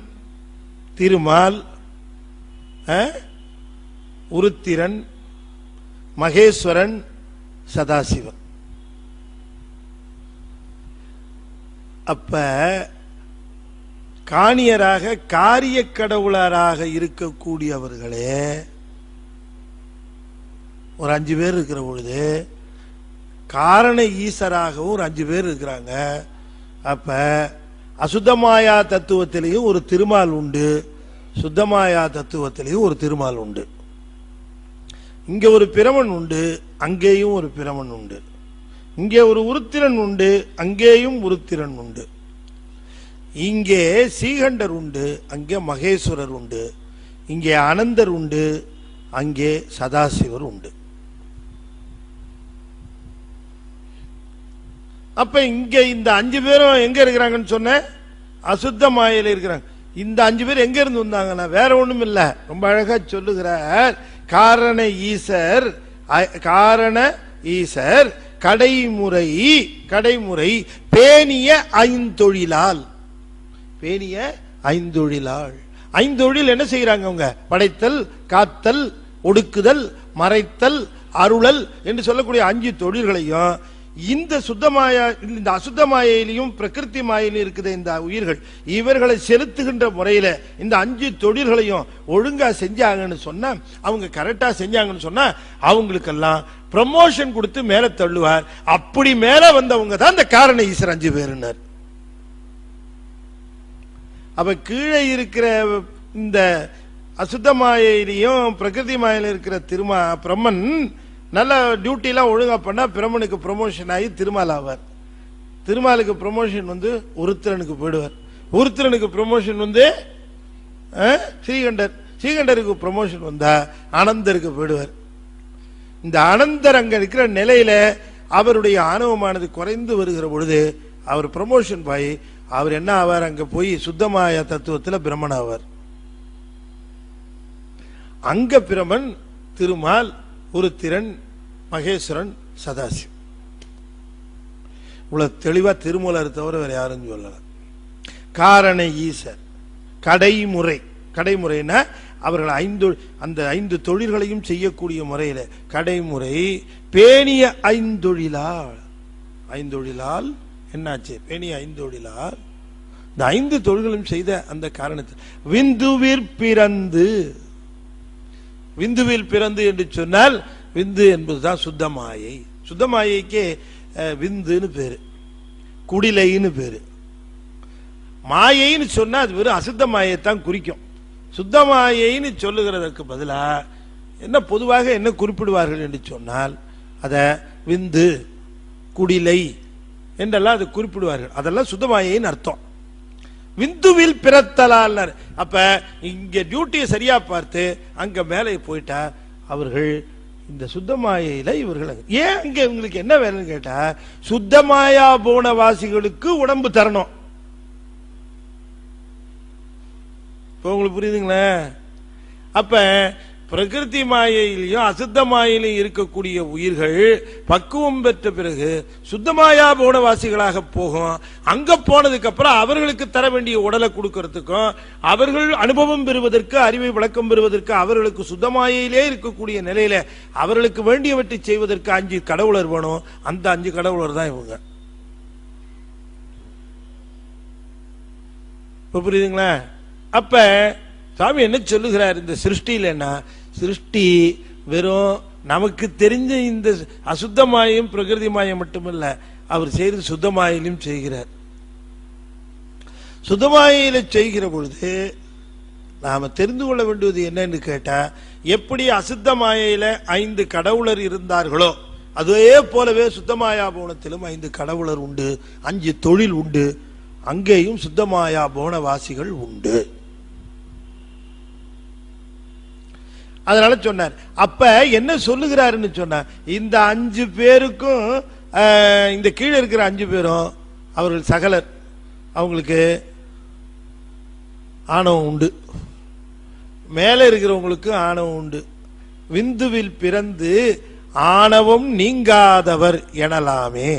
திருமால், உருத்திரன், மகேஸ்வரன், சதாசிவன். அப்ப காணியராக காரிய கடவுளராக இருக்கக்கூடியவர்களே ஒரு 5 பேர் இருக்கிற பொழுது காரண ஈசராகவும் ஒரு 5 பேர் இருக்கிறாங்க. அப்ப அசுத்தமாயா தத்துவத்திலேயும் ஒரு திருமால் உண்டு, சுத்தமாயா தத்துவத்திலேயும் ஒரு திருமால் உண்டு. இங்க ஒரு பிரமன் உண்டு, அங்கேயும் ஒரு பிரமன் உண்டு. இங்கே ஒரு உருத்திரன் உண்டு, அங்கேயும் உருத்திரன் உண்டு. இங்கே ஸ்ரீகண்டர் உண்டு, அங்கே மகேஸ்வரர் உண்டு. இங்கே அனந்தர் உண்டு, அங்கே சதாசிவர் உண்டு. அப்ப இங்க இந்த 5 பேரும் எங்க இருக்கிறாங்கன்னு சொன்ன அசுத்த மாயையில இருக்கிறாங்க. இந்த 5 பேர் எங்க இருந்து வந்தாங்கன்னா வேற ஒண்ணும் இல்ல, ரொம்ப அழகா சொல்லுகிறார். காரண ஈசர், காரண ஈசர் கடைமுறை பேணிய 5 பேணிய 5 5 என்ன செய்யறாங்க அவங்க? படைத்தல், காத்தல், ஒடுக்குதல், மறைத்தல், அருளல் என்று சொல்லக்கூடிய 5 தொழில்களையும் இந்த சுத்தமாயா இந்த அசுத்த மாயையிலையும் பிரகிருதி மாயிலும் இருக்குது இந்த உயிர்கள். இவர்களை செலுத்துகின்ற முறையில இந்த 5 தொழில்களையும் ஒழுங்கா செஞ்சாங்கன்னு சொன்னா, அவங்க கரெக்டா செஞ்சாங்கன்னு சொன்னா அவங்களுக்கெல்லாம் ப்ரமோஷன் கொடுத்து மேல தள்ளுவார். அப்படி மேல வந்தவங்க தான் இந்த காரண ஈஸ்வர் 5 பேருனர். அப்ப கீழே இருக்கிற இந்த அசுத்த மாயையிலையும் பிரகிருதி மாயில இருக்கிற பிரம்மன் நல்ல டியூட்டிலாம் ஒழுங்கா பண்ணா பிரம்மனுக்கு ப்ரமோஷன் ஆகி திருமால் ஆவார். திருமாலுக்கு ப்ரமோஷன் வந்து உருத்திரனுக்கு போயிடுவார். உருத்திரனுக்கு ப்ரமோஷன் வந்து ஸ்ரீகண்டருக்கு ப்ரமோஷன் வந்தா அனந்தருக்கு போயிடுவார். இந்த அனந்தர் அங்க இருக்கிற நிலையில அவருடைய ஆணவமானது குறைந்து வருகிற பொழுது அவர் ப்ரமோஷன் பாய் அவர் என்ன ஆவார்? அங்க போய் சுத்தமாய தத்துவத்தில் பிரம்மன் ஆவார். அங்க பிரமன், திருமால், உருத்திரன், மகேஸ்வரன், சதாசிவம். இவ்வளவு தெளிவா திருமூலர் தவிர வேற யாரும் சொல்லல. காரண ஈசர் கடைமுறைனா அவர்கள் அந்த 5 தொழில்களையும் செய்யக்கூடிய முறையில கடைமுறை பேணிய 5 என்னாச்சு? பேணிய 5 இந்த 5 தொழில்களும் செய்த அந்த காரணத்தில் விந்துவில் பிறந்து என்று சொன்னால் விந்து என்பதுதான் சுத்தமாயை. சுத்தமாயைக்கே விந்துன்னு பேரு, குடிலைன்னு பேரு. மாயைன்னு சொன்னா அது வெறும் அசுத்த மாயைத்தான் குறிக்கும். சுத்த மாயைன்னு சொல்லுகிறதற்கு பதிலா என்ன பொதுவாக என்ன குறிப்பிடுவார்கள் என்று சொன்னால் அத விந்து குடிலை என்றெல்லாம் அதை குறிப்பிடுவார்கள். அதெல்லாம் சுத்தமாயின்னு அர்த்தம். விந்துவில் பிறத்தலால் அப்ப இங்க டியூட்டியை சரியா பார்த்து அங்க மேலே போயிட்டா அவர்கள் இந்த சுத்தமாயில இவர்கள் ஏன் அங்க இவங்களுக்கு என்ன வேலைன்னு கேட்டா சுத்தமாயா போன வாசிகளுக்கு உடம்பு தரணும். இப்போ உங்களுக்கு புரியுதுங்களா? அப்ப பிரகிருதி மாயையிலையும் அசுத்த மாயிலையும் இருக்கக்கூடிய உயிர்கள் பக்குவம் பெற்ற பிறகு சுத்தமாயா போனவாசிகளாக போகும். அங்க போனதுக்கு அப்புறம் அவர்களுக்கு தர வேண்டிய உடலை கொடுக்கறதுக்கும் அவர்கள் அனுபவம் பெறுவதற்கு அறிவை விளக்கம் பெறுவதற்கு அவர்களுக்கு சுத்தமாயிலே இருக்கக்கூடிய நிலையில அவர்களுக்கு வேண்டியவற்றை செய்வதற்கு 5 கடவுளர் வேணும். அந்த 5 கடவுளர் தான் இவங்க. இப்ப புரியுதுங்களா? அப்ப சாமி என்ன சொல்லுகிறார் இந்த சிருஷ்டியிலன்னா, சிருஷ்டி வெறும் நமக்கு தெரிஞ்ச இந்த அசுத்தமாயும் பிரகிருதி மாயம் மட்டுமல்ல, அவர் செய்து சுத்தமாயிலும் செய்கிறார். சுத்தமாயில செய்கிற பொழுது நாம தெரிந்து கொள்ள வேண்டியது என்னன்னு கேட்டா, எப்படி அசுத்த மாயையில 5 கடவுளர் இருந்தார்களோ அதே போலவே சுத்தமாயா போனத்திலும் 5 கடவுளர் உண்டு, 5 தொழில் உண்டு. அங்கேயும் சுத்தமாயா போனவாசிகள் உண்டு. அதனால சொன்னார். அப்ப என்ன சொல்லுகிறாருன்னு சொன்ன, இந்த 5 பேருக்கும் இந்த கீழே இருக்கிற 5 பேரும் அவர்கள் சகலர், அவங்களுக்கு ஆணவம் உண்டு. மேலே இருக்கிறவங்களுக்கு ஆணவம் உண்டு. விந்துவில் பிறந்து ஆணவம் நீங்காதவர் எனலாமே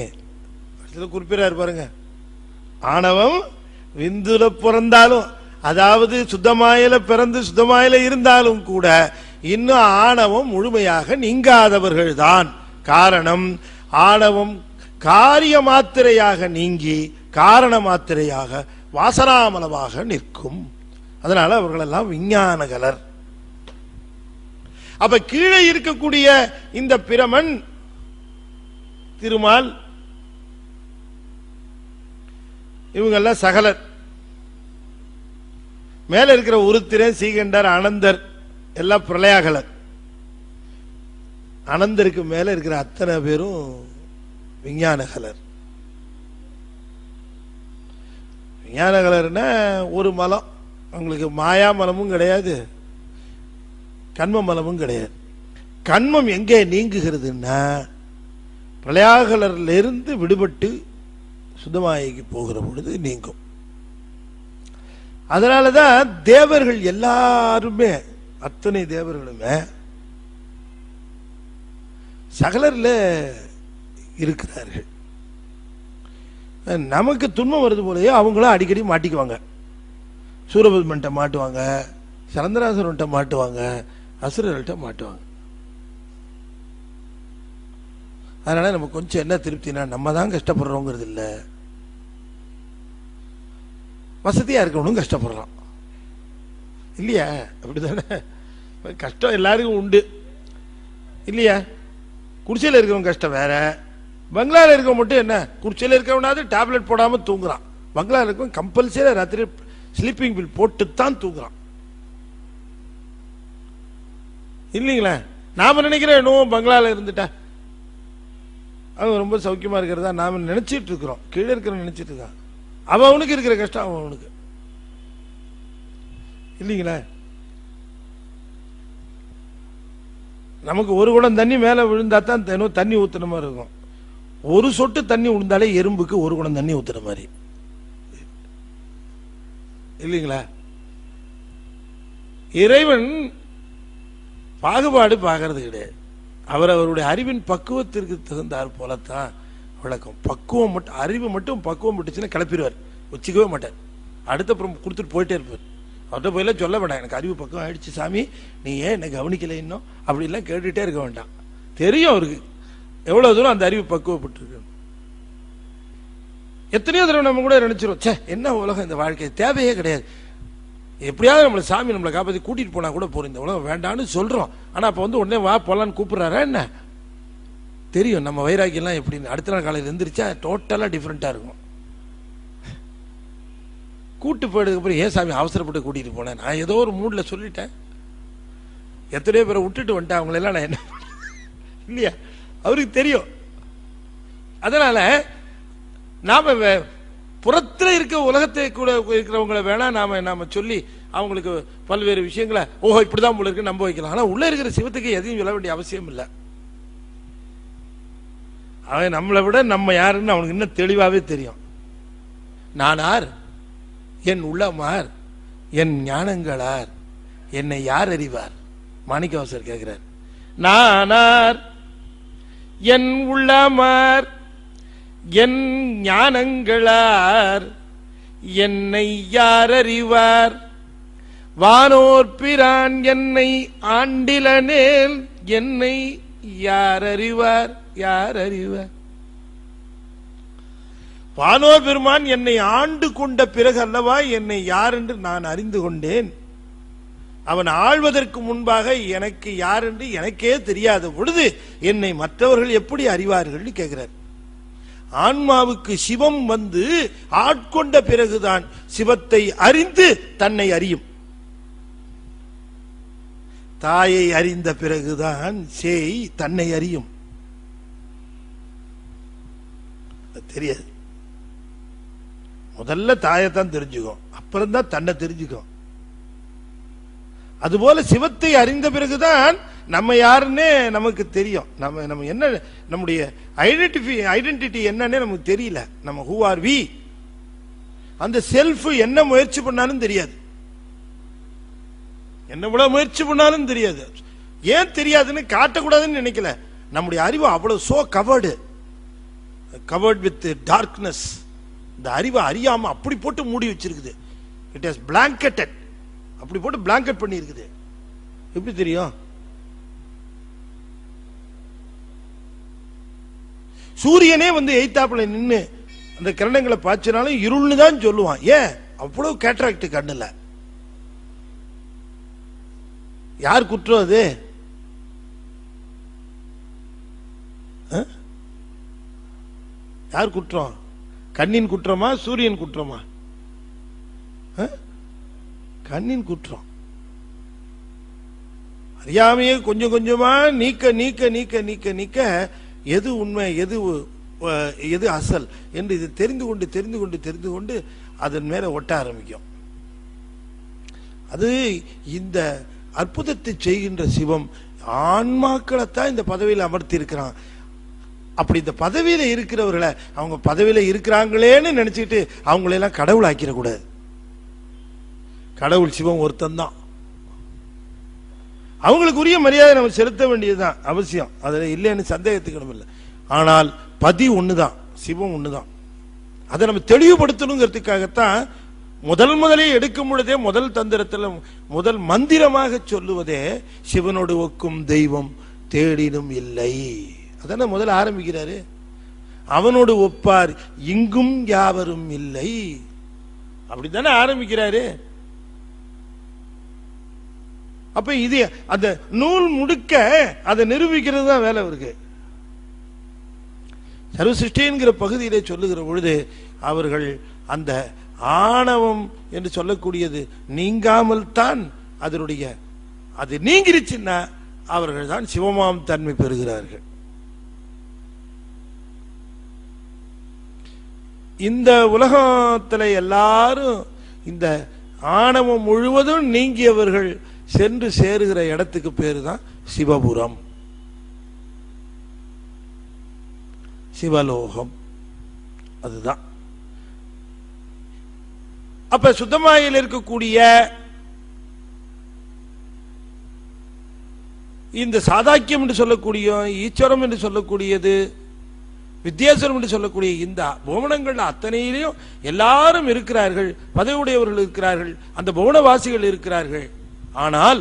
குறிப்பிடார் பாருங்க. ஆணவம் விந்துல பிறந்தாலும், அதாவது சுத்தமாயில பிறந்து சுத்தமாயில இருந்தாலும் கூட இன்னும் ஆணவம் முழுமையாக நீங்காதவர்கள் தான். காரணம், ஆணவம் காரிய மாத்திரையாக நீங்கி காரண மாத்திரையாக வாசனாமலமாக நிற்கும். அதனால அவர்கள் எல்லாம் விஞ்ஞானகலர். அப்ப கீழே இருக்கக்கூடிய இந்த பிரமன் திருமால் இவங்கெல்லாம் சகலர். மேல இருக்கிற உருத்திரன் சீகண்டர் அனந்தர் எல்லாம் பிரளயாகலர். அனந்தருக்கு மேல இருக்கிற அத்தனை பேரும் விஞ்ஞானகலர். விஞ்ஞானகலர்னா ஒரு மலம், அவங்களுக்கு மாயா மலமும் கிடையாது, கண்ம மலமும் கிடையாது. கண்மம் எங்கே நீங்குகிறதுன்னா பிரளயாகலர்ல இருந்து விடுபட்டு சுத்தமாயிக்கு போகிற பொழுது நீங்கும். அதனாலதான் தேவர்கள் எல்லாருமே, அத்தனை தேவர்களுமே சகலர்ல இருக்கிறார்கள். நமக்கு துன்பம் வருது போலயே அவங்களும் அடிக்கடி மாட்டிக்குவாங்க. சூரபத்மன்ட்ட மாட்டுவாங்க, சரந்தராசுரன்ட்ட மாட்டுவாங்க, அசுரர்கள்ட்ட மாட்டுவாங்க. அதனால நம்ம கொஞ்சம் என்ன திருப்தினா, நம்ம தான் கஷ்டப்படுறோங்கிறது இல்ல, வசதியா இருக்கவனும் கஷ்டப்படுறான் இல்லையா? அப்படித்தானே? கஷ்டம் எல்லாருக்கும் உண்டு இல்லையா? குடிசையில் இருக்கவங்க கஷ்டம் வேற, பங்களாவில் இருக்கவங்க மட்டும் என்ன, குடிசையில் இருக்கவனாவது டேப்லெட் போடாம தூங்குறான், பங்களாவில் இருக்கவன் கம்பல்சரி ராத்திரி ஸ்லீப்பிங் பில் போட்டு தான் தூங்குறான் இல்லைங்களா? நாம நினைக்கிறோம் இன்னும் பங்களாவில் இருந்துட்டா அவன் ரொம்ப சௌக்கியமா இருக்கிறதா நாம நினைச்சிட்டு இருக்கிறோம். கீழே இருக்கிற நினைச்சிட்டு இருக்கான். அவனுக்கு இருக்கிற கஷ்டம் அவனுக்கு இல்லைங்களா? நமக்கு ஒரு குடம் தண்ணி மேல விழுந்தா தான் தண்ணி ஊத்துன மாதிரி இருக்கும். ஒரு சொட்டு தண்ணி விழுந்தாலே எறும்புக்கு ஒரு குடம் தண்ணி ஊத்துற மாதிரி இல்லைங்களா? இறைவன் பாகுபாடு பார்க்கறது கிடையாது. அவருடைய அறிவின் பக்குவத்திற்கு தகுந்தார் போலத்தான் விளக்கம். பக்குவம் மட்டும், அறிவு மட்டும் பக்குவம் விட்டுச்சுன்னா கிளப்பிடுவார், வச்சுக்கவே மாட்டார். அடுத்த அப்புறம் கொடுத்துட்டு போயிட்டே இருப்பார். அவர்கிட்ட போயெல்லாம் சொல்ல வேண்டாம், எனக்கு அறிவு பக்குவம் ஆயிடுச்சு சாமி, நீ ஏன் என்ன கவனிக்கல இன்னும் அப்படிலாம் கேட்டுகிட்டே இருக்க வேண்டாம். தெரியும் அவருக்கு எவ்வளவு தூரம் அந்த அறிவு பக்குவப்பட்டிருக்கு. எத்தனையோ தடவை நம்ம கூட நினைச்சிரும், சே என்ன உலகம், இந்த வாழ்க்கை தேவையே கிடையாது, எப்படியாவது நம்மளை சாமி நம்மளை காப்பாற்றி கூட்டிட்டு போனா கூட போறோம், இந்த உலகம் வேண்டான்னு சொல்றோம். ஆனா அப்ப வந்து உடனே வா போலான்னு கூப்பிடுறாரா என்ன? தெரியும் நம்ம வைராக்கியெல்லாம் எப்படின்னு. அடுத்த நாள் காலையில் எந்திரிச்சா டோட்டலா டிஃப்ரெண்டா இருக்கும் கூட்டு போயிடுக்கு அப்புறம் ஏன் சாமி அவசரப்பட்டு கூட்டிட்டு போனேன், நான் ஏதோ ஒரு மூட்ல சொல்லிட்டேன், எத்தனையோ பேரை விட்டுட்டு வந்துட்டேன், அவங்களெல்லாம் நான் என்ன இல்லையா அவருக்கு தெரியும். அதனால நாம புறத்தில் இருக்க உலகத்தை கூட இருக்கிறவங்களை வேணா நாம சொல்லி அவங்களுக்கு பல்வேறு விஷயங்களை ஓஹோ இப்படிதான் போல இருக்கு நம்ப வைக்கலாம். ஆனா உள்ள இருக்கிற சிவத்துக்கு எதையும் சொல்ல வேண்டிய அவசியம் இல்லை. அவன் நம்மளை விட நம்ம யாருன்னு அவனுக்கு இன்னும் தெளிவாவே தெரியும். நானார், என் உள்ளமார், என் ஞானங்களார், என்னை யார் அறிவார்? மாணிக்கவாசகர் கேட்கிறார். நானார், என் உள்ளமார், என் ஞானங்களார், என்னை யார் அறிவார்? வானோர் பிரான் என்னை ஆண்டிலனேல், என்னை யார் அறிவார்? யார் அறிவார்? வானோர் பெருமான் என்னை ஆண்டு கொண்ட பிறகு அல்லவா என்னை யார் என்று நான் அறிந்து கொண்டேன். அவன் ஆழ்வதற்கு முன்பாக எனக்கு யார் என்று எனக்கே தெரியாத பொழுது என்னை மற்றவர்கள் எப்படி அறிவார்கள் கேட்கிறார். ஆன்மாவுக்கு சிவம் வந்து ஆட்கொண்ட பிறகுதான் சிவத்தை அறிந்து தன்னை அறியும். தாயை அறிந்த பிறகுதான் சேய் தன்னை அறியும். தெரியாது, முதல்ல தாயைத்தான் தெரிஞ்சுக்கும், அப்புறம் தான் தன்னை தெரிஞ்சுக்கும். அதுபோல சிவத்தை அறிந்த பிறகுதான் நம்ம யாருன்னே நமக்கு தெரியும். நம்ம என்ன, நம்முடைய ஐடென்டிட்டி என்னன்னு நமக்கு தெரியல. நம்ம ஹூ ஆர் வி, அந்த செல்ஃப் என்ன முயற்சி பண்ணாலும் தெரியாது, என்ன முயற்சி பண்ணாலும் தெரியாது. ஏன் தெரியாதுன்னு காட்டக்கூடாதுன்னு நினைக்கல. நம்முடைய அறிவு அவ்வளவு சோ கவர்ட் வித் டார்க்னஸ். இந்த அறிவை அறியாம அப்படி போட்டு மூடி வச்சிருக்குது. இட் ஹஸ் பிளாங்கெட்டட், அப்படி போட்டு பிளாங்கெட் பண்ணி இருக்குது. எப்படி தெரியும்? சூரியனே வந்து எய்தாப்புல நின்று அந்த கிரணங்களை பாய்ச்சினாலும் இருள்னு தான் சொல்லுவான். ஏன்? அவ்வளவு கேட்ராக்ட் கண்ணுல. யார் குற்றம் அது? யார் குற்றம்? கண்ணின் குற்றமா சூரியன் குற்றமா? கண்ணின் குற்றம். அறியாமையே கொஞ்சம் கொஞ்சமா நீக்க நீக்க நீக்க நீக்க நீக்க எது உண்மை எது அசல் என்று இது தெரிந்து கொண்டு தெரிந்து கொண்டு தெரிந்து கொண்டு அதன் மேல ஒட்ட ஆரம்பிக்கும். அது இந்த அற்புதத்தை செய்கின்ற சிவம் ஆன்மாக்களைத்தான் இந்த பதவியில் அமர்த்தி இருக்கிறான். அப்படி இந்த பதவியில இருக்கிறவர்களை அவங்க பதவியில இருக்கிறாங்களேன்னு நினைச்சிட்டு அவங்களெல்லாம் கடவுள் ஆக்கிடக்கூடாது. கடவுள் சிவம் ஒருத்தன் தான். அவங்களுக்கு உரிய மரியாதை நம்ம செலுத்த வேண்டியதுதான் அவசியம், அதுல இல்லைன்னு சந்தேகத்துக்கணும் இல்லை. ஆனால் பதி ஒண்ணுதான், சிவம் ஒண்ணுதான். அதை நம்ம தெளிவுபடுத்தணுங்கிறதுக்காகத்தான் முதலே எடுக்கும் பொழுதே முதல் தந்திரத்தில் முதல் மந்திரமாக சொல்லுவதே சிவனோடு ஒக்கும் தெய்வம் தேடினும் இல்லை. அதான முதல்ல ஆரம்பிக்கிறாரு. அவனோடு ஒப்பார் இங்கும் யாவரும் இல்லை, அப்படித்தானே ஆரம்பிக்கிறாரு. அப்ப இது அந்த நூல் முடுக்க அதை நிரூபிக்கிறது தான் வேலை இருக்கு. சர்வ சிருஷ்டிங்கிற பகுதியிலே சொல்லுகிற பொழுது அவர்கள் அந்த ஆணவம் என்று சொல்லக்கூடியது நீங்காமல் தான் அதனுடைய அது நீங்கிருச்சுன்னா அவர்கள் தான் சிவமாம் தன்மை பெறுகிறார்கள். இந்த உலகத்தில் எல்லாரும் இந்த ஆணவம் முழுவதும் நீங்கியவர்கள் சென்று சேருகிற இடத்துக்கு பேரு தான் சிவபுரம், சிவலோகம். அதுதான். அப்ப சுத்தமாயில் இருக்கக்கூடிய இந்த சாதாக்கியம் என்று சொல்லக்கூடிய ஈஸ்வரம் என்று சொல்லக்கூடியது வித்தியாசம் என்று சொல்லக்கூடிய இந்த புவனங்கள் அத்தனையிலையும் எல்லாரும் இருக்கிறார்கள், பதவியுடையவர்கள் இருக்கிறார்கள், அந்த புவனவாசிகள் இருக்கிறார்கள். ஆனால்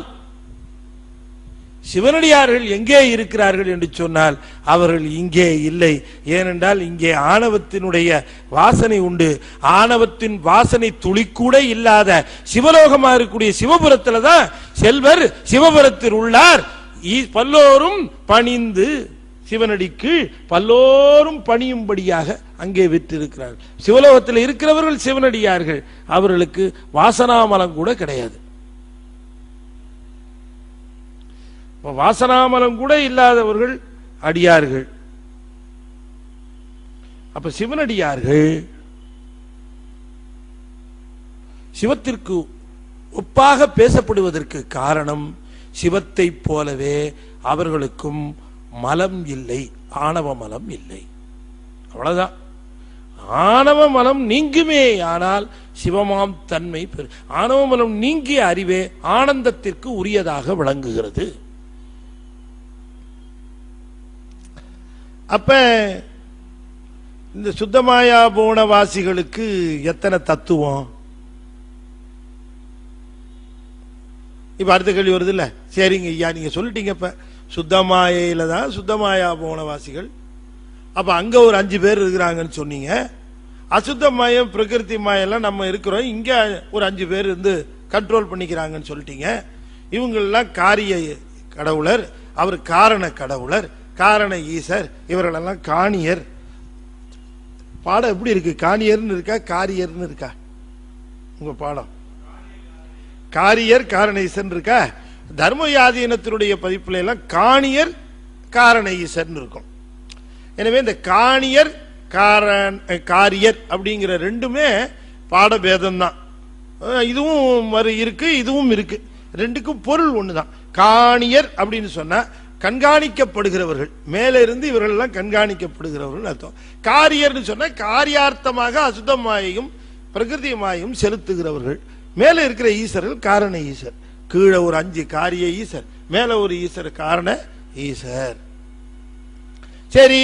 சிவனடியார்கள் எங்கே இருக்கிறார்கள் என்று சொன்னால் அவர்கள் இங்கே இல்லை. ஏனென்றால் இங்கே ஆணவத்தினுடைய வாசனை உண்டு. ஆணவத்தின் வாசனை துளிக்கூட இல்லாத சிவலோகமாக இருக்கக்கூடிய சிவபுரத்தில் தான் செல்வர் சிவபுரத்தில் உள்ளார் பல்லோரும் பணிந்து சிவனடிக்கு பல்லோரும் பணியும்படியாக அங்கே விற்றிருக்கிறார். சிவலோகத்தில் இருக்கிறவர்கள் சிவனடியார்கள், அவர்களுக்கு வாசனாமலம் கூட கிடையாது. வாசனாமலம் கூட இல்லாதவர்கள் அடியார்கள். அப்ப சிவனடியார்கள் சிவத்திற்கு ஒப்பாக பேசப்படுவதற்கு காரணம், சிவத்தை போலவே அவர்களுக்கும் மலம் இல்லை, ஆணவ மலம் இல்லை. அவ்வளவுதான். ஆணவ மலம் நீங்குமே ஆனால் சிவமாம் தன்மை பெரு. ஆணவ மலம் நீங்கிய அறிவே ஆனந்தத்திற்கு உரியதாக விளங்குகிறது. அப்ப இந்த சுத்தமாயா போனவாசிகளுக்கு எத்தனை தத்துவம்? இப்ப அடுத்த கேள்வி வருது இல்ல? சரிங்க ஐயா, நீங்க சொல்லிட்டீங்க. இப்ப சுத்தமாயில தான் சுத்தமாயா போனவாசிகள். அப்ப அங்க ஒரு 5 பேர் இருக்கிறாங்கன்னு சொன்னீங்க. அசுத்த மாயம் பிரகிருதி மாயெல்லாம் நம்ம இருக்கிறோம், இங்க ஒரு 5 பேர் இருந்து கண்ட்ரோல் பண்ணிக்கிறாங்கன்னு சொல்லிட்டீங்க. இவங்களெல்லாம் காரிய கடவுளர், அவர் காரண கடவுளர், காரண ஈசர், இவர்களெல்லாம் காணியர். பாடம் எப்படி இருக்கு? காணியர்னு இருக்கா காரியர்னு இருக்கா உங்க பாடம்? காரியர் காரண ஈசன் இருக்கா? தர்மயாதீனத்தினுடைய பதிப்புல எல்லாம் காணியர் காரண ஈசன் இருக்கும். எனவே இந்த காணியர் காரியர் அப்படிங்கிற ரெண்டுமே பாடபேதம் தான். இதுவும் இருக்கு, இதுவும் இருக்கு. ரெண்டுக்கும் பொருள் ஒண்ணுதான். காணியர் அப்படின்னு சொன்னா கண்காணிக்கப்படுகிறவர்கள், மேல இருந்து இவர்கள் எல்லாம் கண்காணிக்கப்படுகிறவர்கள் அர்த்தம். காரியர்னு சொன்னா காரியார்த்தமாக அசுத்தமாயும் பிரகிருதியமாயும் செலுத்துகிறவர்கள். மேல இருக்கிற ஈஸ்வரர்கள் காரண ஈஸ்வர். கீழே ஒரு 5 காரிய ஈஸ்வர், மேல ஒரு ஈஸ்வர் காரண ஈஸ்வர். சரி,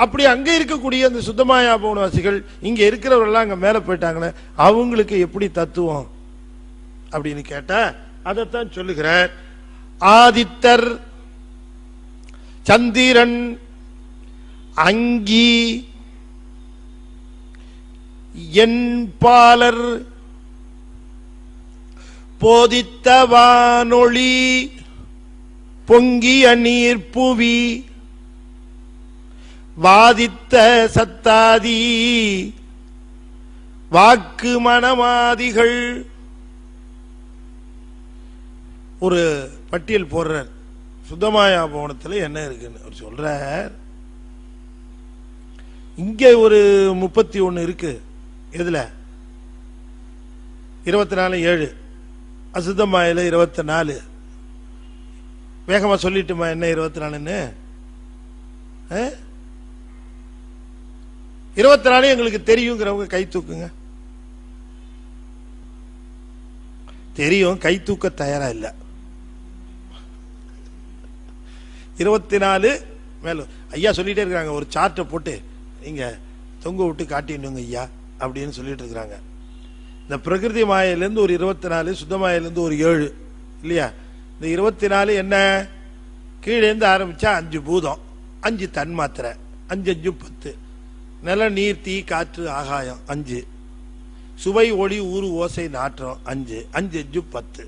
அப்படி அங்க இருக்கக்கூடிய அந்த சுத்தமாயா போனவாசிகள் இங்க இருக்கிறவர்கள் அங்க மேல போயிட்டாங்களே, அவங்களுக்கு எப்படி தத்துவம் அப்படின்னு கேட்டா அதைத்தான் சொல்லுகிறார். ஆதித்தர், சந்திரன், அங்கி, என்பாலர், போதித்த வானொளி, பொங்கிய நீர் புவி, வாதித்த சத்தாதி, வாக்கு மனமாதிகள். ஒரு பட்டியல் போடுறார். சுத்தமாயா போனத்துல என்ன இருக்குன்னு அவர் சொல்றார். இங்க ஒரு 31 இருக்கு. எதுல? 24:7. அசுத்தமாயில 24. வேகமா சொல்லிட்டுமா என்ன 24ன்னு? 24 எங்களுக்கு தெரியுங்கிறவங்க கை தூக்குங்க. தெரியும், கை தூக்க தயாரா இல்ல. 24 மேல ஐயா சொல்லிட்டே இருக்காங்க. ஒரு சார்ட்டை போட்டு நீங்க தொங்க விட்டு காட்டிடுங்க ஐயா அப்படின்னு சொல்லிட்டு இருக்கிறாங்க. இந்த பிரகிருதி மாயிலிருந்து ஒரு 24, சுத்தமாயிலிருந்து ஒரு 7 இல்லையா? இந்த 24 என்ன? கீழே இருந்து ஆரம்பிச்சா 5 பூதம், 5 தன்மாத்திரை, 5 5 10. நில நீர் தீ காற்று ஆகாயம் 5. சுவை ஒளி ஊறு ஓசை நாற்றம் 5. 5 5 10.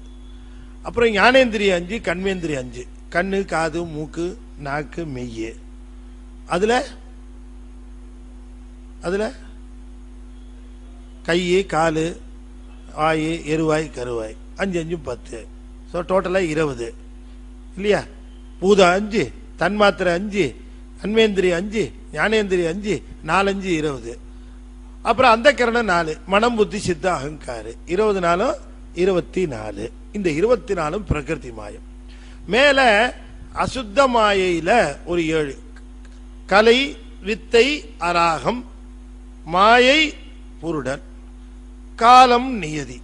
அப்புறம் ஞானேந்திரிய 5, கண்மேந்திரிய 5. கண்ணு, காது, மூக்கு, நாக்கு, மெய்யே. அதுல கையு, காலு, வாயு, எருவாய், கருவாய். 5 5 10. ஸோ டோட்டலா 20 இல்லையா? பூதம் 5, தன்மாத்திரை 5, கண்மேந்திரிய 5, ஞானேந்திரிய 5, 4 5 20. அப்புறம் அந்த கரணம் 4, மனம் புத்தி சித்த அகங்காரு 24 24. இந்த 24 பிரகிருதி மாயம். மேல அசுத்த மாயையில ஒரு 7. கலை, வித்தை, அராகம், மாயை, புருடன், காலம், நியதி.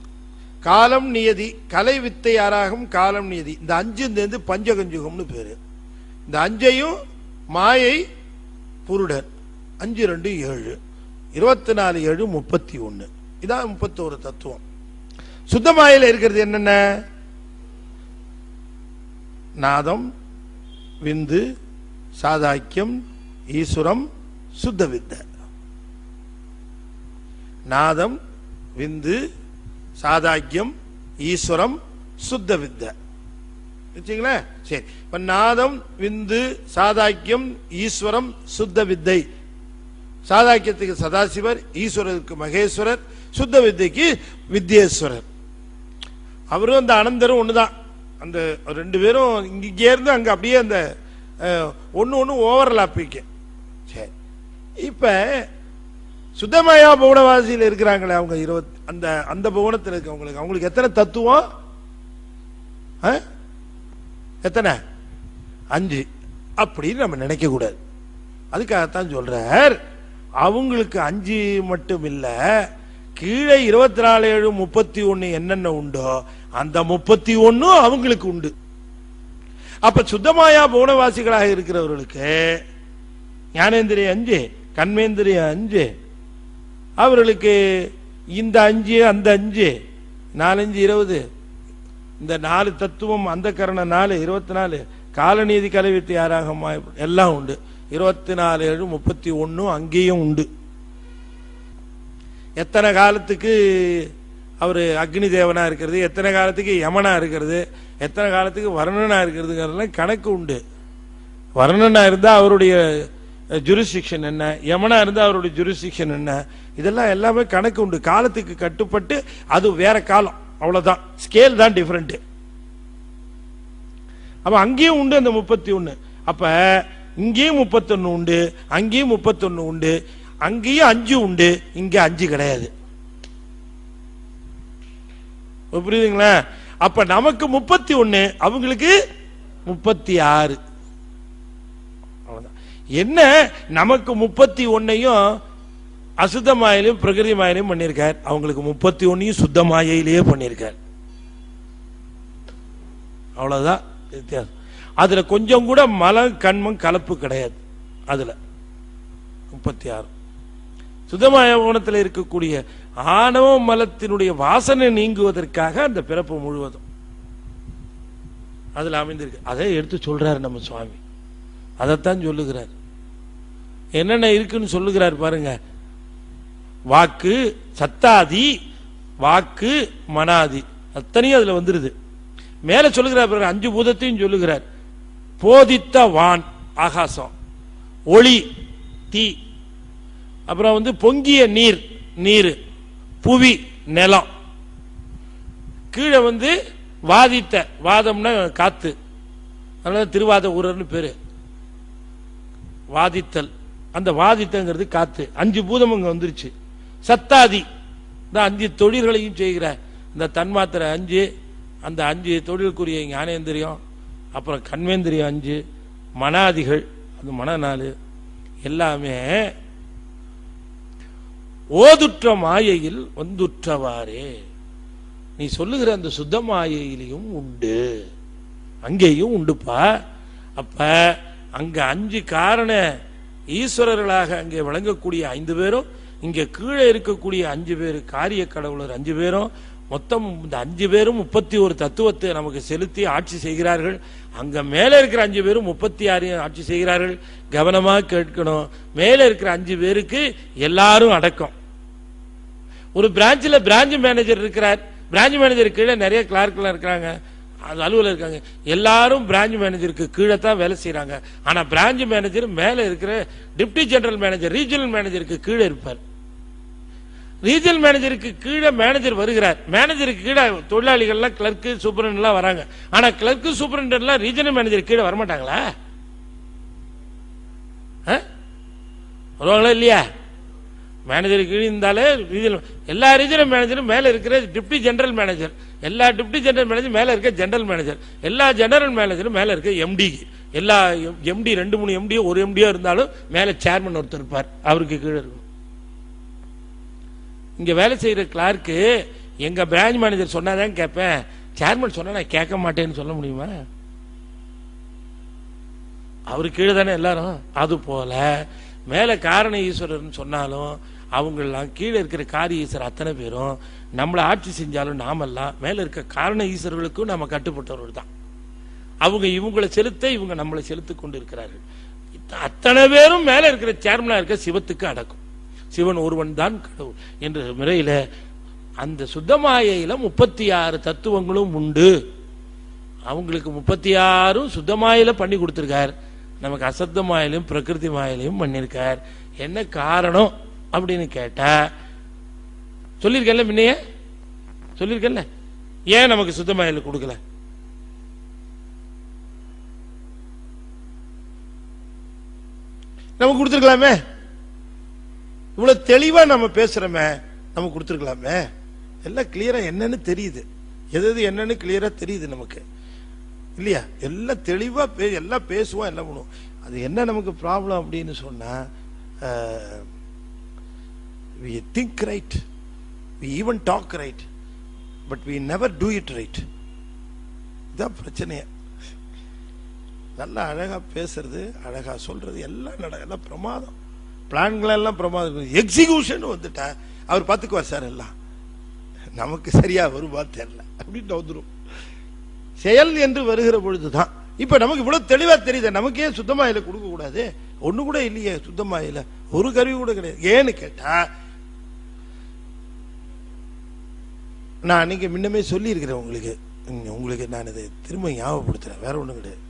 காலம், நியதி, கலை, வித்தை, அராகம், காலம், நியதி. இந்த 5 சேர்ந்து பஞ்சகஞ்சுகம்னு பேரு. இந்த 5ஐயும் மாயை, புருடன் 5 2 7. 24 7 31. இதான் 31 தத்துவம். சுத்தமாயில இருக்கிறது என்னென்ன? நாதம், விந்து, சாதாக்கியம், ஈஸ்வரம், சுத்த வித்த. நாதம், விந்து, சாதாக்கியம், ஈஸ்வரம், சுத்த வித்த. சரி, இப்ப நாதம், விந்து, சாதாக்கியம், ஈஸ்வரம், சுத்த வித்தை. சாதாக்கியத்துக்கு சதாசிவர், ஈஸ்வரருக்கு மகேஸ்வரர், சுத்த வித்தைக்கு வித்யேஸ்வரர். அவரும் அந்த அனந்தரும் ஒண்ணுதான். அந்த ரெண்டு பேரும் இங்கே இருந்து அங்க அப்படியே அந்த ஒன்னு ஓவர்லாப்பிக்க. சரி, இப்ப சுத்தமாயா புவனவாசியில் இருக்கிறாங்களே அவங்க 20 அந்த புவனத்தில் இருக்கவங்களுக்கு அவங்களுக்கு எத்தனை தத்துவம்? எத்தனை? 5 அப்படின்னு நம்ம நினைக்க கூடாது. அதுக்காகத்தான் சொல்றார், அவங்களுக்கு 5 மட்டும் இல்ல, கீழே 24, 7, 31 என்னென்ன உண்டோ அந்த 31 அவங்களுக்கு உண்டு. அப்ப சுத்தமாயா புவனவாசிகளாக இருக்கிறவர்களுக்கு ஞானேந்திரியம் 5, கண்மேந்திரியம் 5, அவர்களுக்கு இந்த 5 அந்த 5, 4, 5, 20, இந்த 4 தத்துவம், அந்த கரண 4, 24, காலநீதி கலைவித்து யாராக எல்லாம் உண்டு. 24, 7, 31 அங்கேயும் உண்டு. எத்தனை காலத்துக்கு அவர் அக்னி தேவனா இருக்கிறது, எத்தனை காலத்துக்கு யமனா இருக்கிறது, எத்தனை காலத்துக்கு வர்ணனா இருக்கிறதுங்கிறதுலாம் கணக்கு உண்டு. வர்ணனா இருந்தா அவருடைய ஜூரிஸ்டிக்ஷன் என்ன, யமனா இருந்தா அவருடைய ஜூரிஸ்டிக்ஷன் என்ன, இதெல்லாம் எல்லாமே கணக்கு உண்டு. காலத்துக்கு கட்டுப்பட்டு அது வேற காலம், அவ்வளவுதான். ஸ்கேல் தான் டிஃபரெண்ட். அப்ப அங்கேயும் உண்டு அந்த 31. அப்ப இங்கேயும் 31 உண்டு, அங்கேயும் 31 உண்டு, அங்கேயும் 5 உண்டு, இங்க 5 கிடையாது. புரியுதுங்களா? அப்ப நமக்கு 31, அவங்களுக்கு 36. என்ன, நமக்கு 31ஐயும் அசுத்த மாயிலையும் பிரகிருதி மாயிலையும் பண்ணியிருக்கார், அவங்களுக்கு 31ஐயும் சுத்த மாயிலேயே பண்ணியிருக்கார். அவ்வளவுதான் வித்தியாசம். அதுல கொஞ்சம் கூட மலம் கண்மம் கலப்பு கிடையாது. அதுல 36 சுத்தமாய கோணத்தில் இருக்கக்கூடிய ஆணவ மலத்தினுடைய வாசனை நீங்குவதற்காக அந்த பிறப்பு முழுவதும் அதுல அமைந்திருக்கு. அதை எடுத்து சொல்றாரு நம்ம சுவாமி. அதைத்தான் சொல்லுகிறார். என்னென்ன இருக்குன்னு சொல்லுகிறார் பாருங்க. வாக்கு, சத்தாதி, வாக்கு, மனாதி, அத்தனையும் அதுல வந்துருது. மேல சொல்லுகிறார் பாருங்க, 5 பூதத்தையும் சொல்லுகிறார். போதித்த வான் ஆகாசம், ஒளி தீ, அப்புறம் பொங்கிய நீர் நீர், புவி நிலம், கீழே வாதித்த, வாதம்னா காத்து, அதனால திருவாத ஊரர்னு பேரு. வாதித்தல், அந்த வாதித்தங்கிறது காத்து. 5 பூதம் இங்க வந்துருச்சு. சத்தாதி இந்த 5 தொழில்களையும் செய்கிற இந்த தன்மாத்திரை 5, அந்த 5 தொழிலுக்குரிய ஞானேந்திரியம், அப்புறம் கண்மேந்திரியம் 5, மனாதிகள் அது மன 4, எல்லாமே ஓதுற்ற மாயையில் வந்துற்றவாறே. நீ சொல்லுகிற அந்த சுத்த மாயையிலையும் உண்டு, அங்கேயும் உண்டுப்பா. அப்ப அங்க 5 காரண ஈஸ்வரர்களாக அங்கே விளங்கக்கூடிய 5 பேரும், இங்க கீழே இருக்கக்கூடிய 5 பேர் காரிய கடவுளர் 5 பேரும், மொத்தம் இந்த 5 பேரும் 31 தத்துவத்தை நமக்கு செலுத்தி ஆட்சி செய்கிறார்கள். அங்க மேல இருக்கிற 5 பேரும் 36 ஆட்சி செய்கிறார்கள். கவனமா கேட்கணும். மேல இருக்கிற 5 பேருக்கு எல்லாரும் அடக்கம். ஒரு பிரான்ச்ல பிரான்ச் மேனேஜர் இருக்கிறார். பிரான்ச் மேனேஜர் கீழே நிறைய கிளார்க்லாம் இருக்கிறாங்க, அலுவலர் இருக்காங்க. எல்லாரும் பிரான்ச் மேனேஜருக்கு கீழே தான் வேலை செய்யறாங்க. ஆனா பிரான்ச் மேனேஜர் மேல இருக்கிற டிப்டி ஜெனரல் மேனேஜர், ரீஜனல் மேனேஜருக்கு கீழே இருப்பார். ரீஜனல் மேனேஜருக்கு கீழே மேனேஜர் வருகிறார். மேனேஜருக்கு கீழே தொழிலாளிகள்லாம் கிளர்க்கு, சூப்பரண்ட் எல்லாம் வராங்க. ஆனா கிளர்க்கு, சூப்பரண்ட் எல்லாம் ரீஜனல் மேனேஜர் கீழே வரமாட்டாங்களா? வருவாங்களா இல்லையா? மேனேஜர் கீழே இருந்தாலே எல்லா ரீஜனல் மேனேஜரும் மேல இருக்கிற டிப்டி ஜெனரல் மேனேஜர், எல்லா டிப்டி ஜெனரல் மேனேஜர் மேல இருக்க ஜெனரல் மேனேஜர், எல்லா ஜெனரல் மேனேஜரும் மேல இருக்க எம்டி, எல்லா எம்டி 2, 3 எம்டியோ ஒரு எம்டியோ இருந்தாலும் மேல சேர்மன் ஒருத்தர் இருப்பார், அவருக்கு கீழே இருக்கும். இங்க வேலை செய்யற கிளார்க்கு எங்க பிரான்ச் மேனேஜர் சொன்னாதான் கேட்பேன், சேர்மன் சொன்னா நான் கேட்க மாட்டேன்னு சொல்ல முடியுமா? அவரு கீழே தானே எல்லாரும். அது போல மேல காரண ஈஸ்வரர்னு சொன்னாலும் அவங்கெல்லாம் கீழே இருக்கிற காரிய ஈஸ்வரர் அத்தனை பேரும் நம்மளை ஆட்சி செஞ்சாலும் நாமெல்லாம் மேல இருக்க காரண ஈஸ்வரர்களுக்கும் நம்ம கட்டுப்பட்டவர்கள் தான். அவங்க இவங்களை செலுத்த, இவங்க நம்மளை செலுத்தி கொண்டு இருக்கிறார்கள். அத்தனை பேரும் மேல இருக்கிற சேர்மனா இருக்க சிவத்துக்கு அடக்கும். சிவன் ஒருவன் தான் கடவுள் என்ற முறையில அந்த சுத்தமாயையில 36 தத்துவங்களும் உண்டு. அவங்களுக்கு 36 சுத்த மாயில பண்ணி கொடுத்துருக்கார், நமக்கு அசத்த மாயிலையும் பிரகிருதி மாயிலையும் பண்ணியிருக்கார். என்ன காரணம் அப்படின்னு கேட்டா சொல்லியிருக்கேன்ல, முன்னையே சொல்லியிருக்கேன்ல, ஏன் நமக்கு சுத்த மாயில கொடுக்கல? நமக்கு கொடுத்துருக்கலாமே, இவ்வளவு தெளிவா நம்ம பேசுறோமே, நமக்கு கொடுத்துருக்கலாமே. எல்லாம் கிளியரா என்னன்னு தெரியுது, எது என்னன்னு கிளியரா தெரியுது நமக்கு இல்லையா? எல்லாம் தெளிவா எல்லாம் பேசுவோம், எல்லாம் பண்ணுவோம். அது என்ன நமக்கு ப்ராப்ளம் அப்படின்னு சொன்னா, we think right, we even talk right, but we never do it right. இதான் பிரச்சனையே. நல்லா அழகா பேசுறது, அழகா சொல்றது எல்லாம் எல்லாம் பிரமாதம், பிளான்கள் எல்லாம் பிரமாதம். எக்ஸிகியூஷன் வந்துட்டா அவர் பார்த்துக்குவார் சார், எல்லாம் நமக்கு சரியா வருமா தெரியல அப்படின்னு வந்துடும். செயல் என்று வருகிற பொழுதுதான் இப்ப நமக்கு இவ்வளவு தெளிவா தெரியுது. நமக்கு ஏன் சுத்தமாயில கொடுக்க கூடாது? ஒண்ணு கூட இல்லையே சுத்தமாயில, ஒரு கருவி கூட கிடையாது. ஏன்னு கேட்டா, நான் அன்னைக்கு முன்னமே சொல்லி இருக்கிறேன் உங்களுக்கு நான் இதை திரும்ப ஞாபகப்படுத்துறேன், வேற ஒண்ணும் கிடையாது.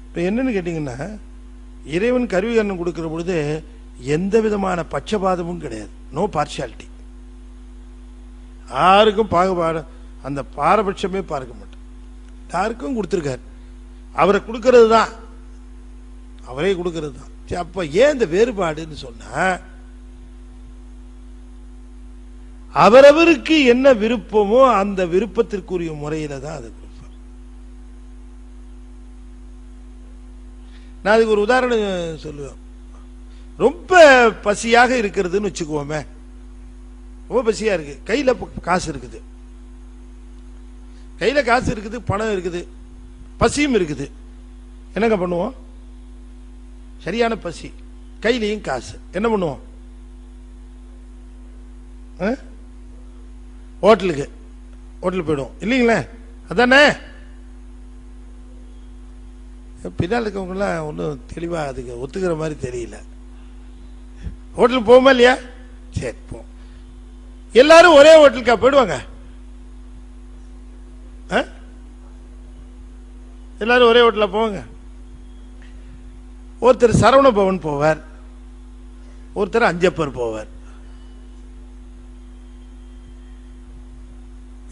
இப்ப என்னன்னு கேட்டீங்கன்னா, இறைவன் கருவிகரணம் கொடுக்கிற பொழுது எந்த விதமான பட்சபாதமும் கிடையாது, நோ பார்ஷியாலிட்டி. யாருக்கும் பாகுபாடு, அந்த பாரபட்சமே பார்க்க மாட்டேன், யாருக்கும் கொடுத்திருக்காரு. அவரை கொடுக்கிறது தான், அவரே கொடுக்கிறது தான். அப்ப ஏன் இந்த வேறுபாடுன்னு சொன்னா, அவரவருக்கு என்ன விருப்பமோ அந்த விருப்பத்திற்குரிய முறையில தான் அது கொடுப்பார். நான் அதுக்கு ஒரு உதாரணம் சொல்லுவேன். ரொம்ப பசியாக இருக்கிறதுன்னு வச்சுக்குவோமே, ரொம்ப பசியா இருக்கு, கையில காசு இருக்குது, கையில காசு இருக்குது, பணம் இருக்குது, பசியும் இருக்குது. என்னங்க பண்ணுவோம்? சரியான பசி, கையிலையும் காசு, என்ன பண்ணுவோம்? ஹோட்டலுக்கு போயிடுவோம் இல்லைங்களே? அதானே? பின்னால் இருக்கவங்கலாம் ஒன்றும் தெளிவா அதுக்கு ஒத்துக்கிற மாதிரி தெரியல. ஹோட்டலுக்கு போவோமா இல்லையா? சரி போ. எல்லாரும் ஒரே ஹோட்டலுக்கா போயிடுவாங்க? எல்லாரும் ஒரே ஹோட்டல போவாங்க? ஒருத்தர் சரவண பவன் போவார், ஒருத்தர் அஞ்சப்பர் போவார்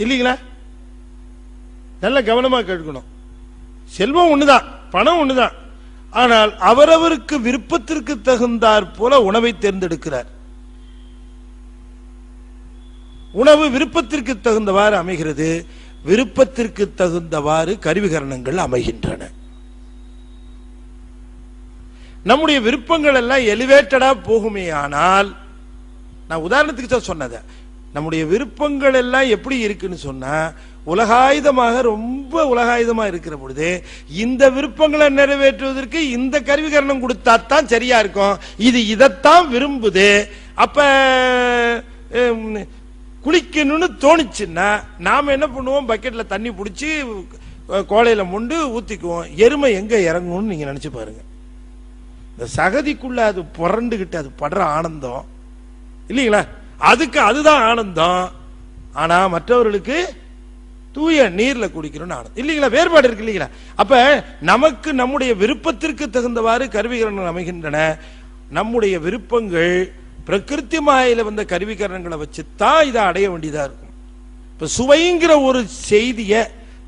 இல்லைங்களா? நல்ல கவனமா கேட்கணும். செல்வம் ஒண்ணுதான், பணம் ஒண்ணுதான், ஆனால் அவரவருக்கு விருப்பத்திற்கு தகுந்தாற் போல உணவை தேர்ந்தெடுக்கிறார். உணவு விருப்பத்திற்கு தகுந்தவாறு அமைகிறது, விருப்பத்திற்கு தகுந்தவாறு கருவிகரணங்கள் அமைகின்றன. நம்முடைய விருப்பங்கள் எல்லாம் எலிவேட்டடா போகுமே. ஆனால் நான் உதாரணத்துக்கு தான் சொன்னத, நம்முடைய விருப்பங்கள் எல்லாம் எப்படி இருக்குன்னு சொன்னா, உலகாயுதமாக, ரொம்ப உலகாயுதமா இருக்கிற பொழுது இந்த விருப்பங்களை நிறைவேற்றுவதற்கு இந்த கருவிகரணம் கொடுத்தாத்தான் சரியா இருக்கும். இது இதைத்தான் விரும்புது. அப்ப குளிக்கணும்னு தோணுச்சுன்னா நாம என்ன பண்ணுவோம்? பக்கெட்ல தண்ணி பிடிச்சி கோலையில மொண்டு ஊத்திக்குவோம். எருமை எங்க இறங்கணும்னு நீங்க நினைச்சு பாருங்க. இந்த சகதிக்குள்ள அது புரண்டுகிட்டு அது படுற ஆனந்தம் இல்லைங்களா? அதுக்கு அதுதான் ஆனந்தம். ஆனா மற்றவர்களுக்கு தூய நீர்ல குடிக்கணும்னு ஆனந்தம் இல்லைங்களா? வேறுபாடு இருக்கு இல்லைங்களா? அப்ப நமக்கு நம்முடைய விருப்பத்திற்கு தகுந்தவாறு கருவிகரணங்கள் அமைகின்றன. நம்முடைய விருப்பங்கள் பிரகிருதி மாயில வந்த கருவிகரணங்களை வச்சுதான் இதை அடைய வேண்டியதா இருக்கும். இப்ப சுவைங்கிற ஒரு செய்தியை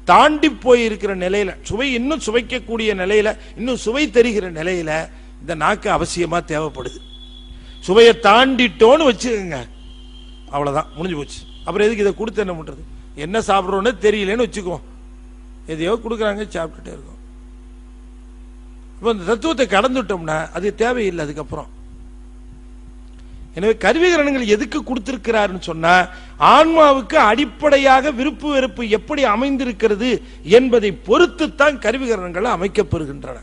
தாண்டி போயிருக்கிற நிலையில, சுவை இன்னும் சுவைக்கக்கூடிய நிலையில, இன்னும் சுவை தெரிகிற நிலையில இந்த நாக்கு அவசியமா தேவைப்படுது. சுவையை தாண்டிட்டோன்னு வச்சுக்கோங்க, அவ்வளவுதான், முடிஞ்சு போச்சு. அப்புறம் எதுக்கு இதை கொடுத்து என்ன பண்றது? என்ன சாப்பிட்றோன்னு தெரியலன்னு வச்சுக்குவோம், எதையோ கொடுக்குறாங்க சாப்பிட்டுட்டே இருக்கோம். இப்போ இந்த தத்துவத்தை கடந்துட்டோம்னா அது தேவையில்லை அதுக்கப்புறம். எனவே கருவிகரணங்கள் எதுக்கு கொடுத்திருக்கிறாருன்னு சொன்னா, ஆன்மாவுக்கு அடிப்படையாக விருப்பு வெறுப்பு எப்படி அமைந்திருக்கிறது என்பதை பொறுத்துத்தான் கருவிகரணங்கள் அமைக்கப்படுகின்றன.